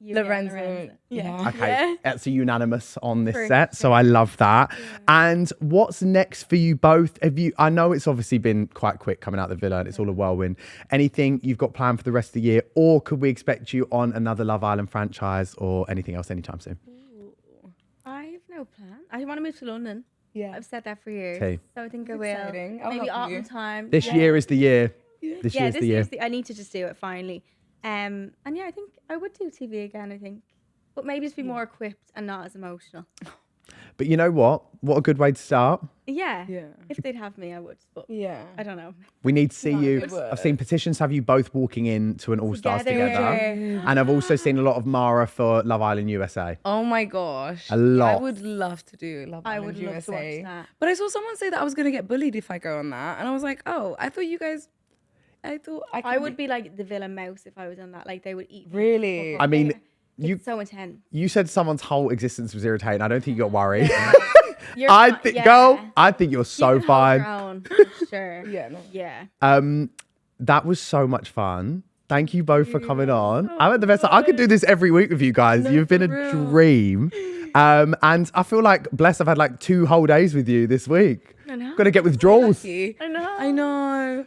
[SPEAKER 2] You,
[SPEAKER 3] Lorenzo. Yeah.
[SPEAKER 1] Okay, that's a unanimous on this
[SPEAKER 2] Pretty
[SPEAKER 1] set, so I love that. And what's next for you both? I know it's obviously been quite quick coming out of the villa, and it's all a whirlwind. Anything you've got planned for the rest of the year, or could we expect you on another Love Island franchise or anything else anytime soon?
[SPEAKER 2] I have no plan. I want to move to London.
[SPEAKER 3] Yeah.
[SPEAKER 2] I've said that for years.
[SPEAKER 1] Okay.
[SPEAKER 2] So I think I will.
[SPEAKER 3] exciting. I'll
[SPEAKER 2] Maybe
[SPEAKER 3] help you.
[SPEAKER 2] autumn time.
[SPEAKER 1] This year is the year. This
[SPEAKER 2] Yeah,
[SPEAKER 1] year's
[SPEAKER 2] this
[SPEAKER 1] the year.
[SPEAKER 2] year's I need to just do it finally. And yeah, I think I would do TV again, I think. But maybe just be more equipped and not as emotional.
[SPEAKER 1] But you know what? What a good way to start.
[SPEAKER 2] Yeah.
[SPEAKER 3] Yeah.
[SPEAKER 2] If they'd have me, I would. But
[SPEAKER 3] Yeah.
[SPEAKER 2] I don't know.
[SPEAKER 1] We need to see you.
[SPEAKER 3] good work.
[SPEAKER 1] I've seen petitions have you both walking into an All Stars
[SPEAKER 2] Together.
[SPEAKER 1] together. And I've also seen a lot of Mara for Love Island USA.
[SPEAKER 3] Oh my gosh.
[SPEAKER 1] A lot.
[SPEAKER 3] I would love to do Love
[SPEAKER 2] I
[SPEAKER 3] Island
[SPEAKER 2] would love to
[SPEAKER 3] USA.
[SPEAKER 2] watch that.
[SPEAKER 3] But I saw someone say that I was going to get bullied if I go on that. And I was like, oh, I thought you guys,
[SPEAKER 2] I would be like the villain mouse if I was on that. Like they would eat me.
[SPEAKER 3] Really?
[SPEAKER 1] I mean,
[SPEAKER 2] It's so intense.
[SPEAKER 1] you said someo's whole existence was irritating. I don't think you got worried.
[SPEAKER 2] You're
[SPEAKER 1] I
[SPEAKER 2] fine,
[SPEAKER 1] think,
[SPEAKER 2] yeah.
[SPEAKER 1] girl, I think you're
[SPEAKER 2] You
[SPEAKER 1] so
[SPEAKER 2] can hold
[SPEAKER 1] fine.
[SPEAKER 2] your own, for sure.
[SPEAKER 3] Yeah, no.
[SPEAKER 2] Yeah.
[SPEAKER 1] That was so much fun. Thank you both for coming on. I had the best. I could do this every week with you guys. You've been a
[SPEAKER 3] for real.
[SPEAKER 1] dream. And I feel like blessed. I've had like 2 whole days with you this week.
[SPEAKER 2] I know.
[SPEAKER 1] Got to get withdrawals.
[SPEAKER 3] Lucky.
[SPEAKER 2] I know.
[SPEAKER 3] I know.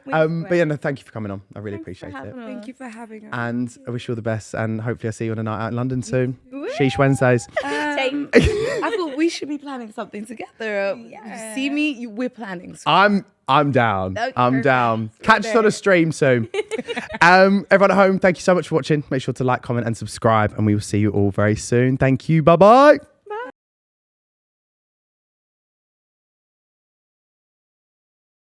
[SPEAKER 1] But yeah, no, thank you for coming on. I really appreciate it.
[SPEAKER 3] Thank you for having us.
[SPEAKER 1] And I wish you all the best. And hopefully I'll see you on a night out in London soon. Sheesh Wednesdays.
[SPEAKER 3] I thought we should be planning something together. See me, we're planning.
[SPEAKER 1] I'm down.
[SPEAKER 3] Okay,
[SPEAKER 1] I'm
[SPEAKER 3] perfect.
[SPEAKER 1] down. Catch us on a stream soon. Everyone at home, thank you so much for watching. Make sure to like, comment, and subscribe. And we will see you all very soon. Thank you. Bye-bye.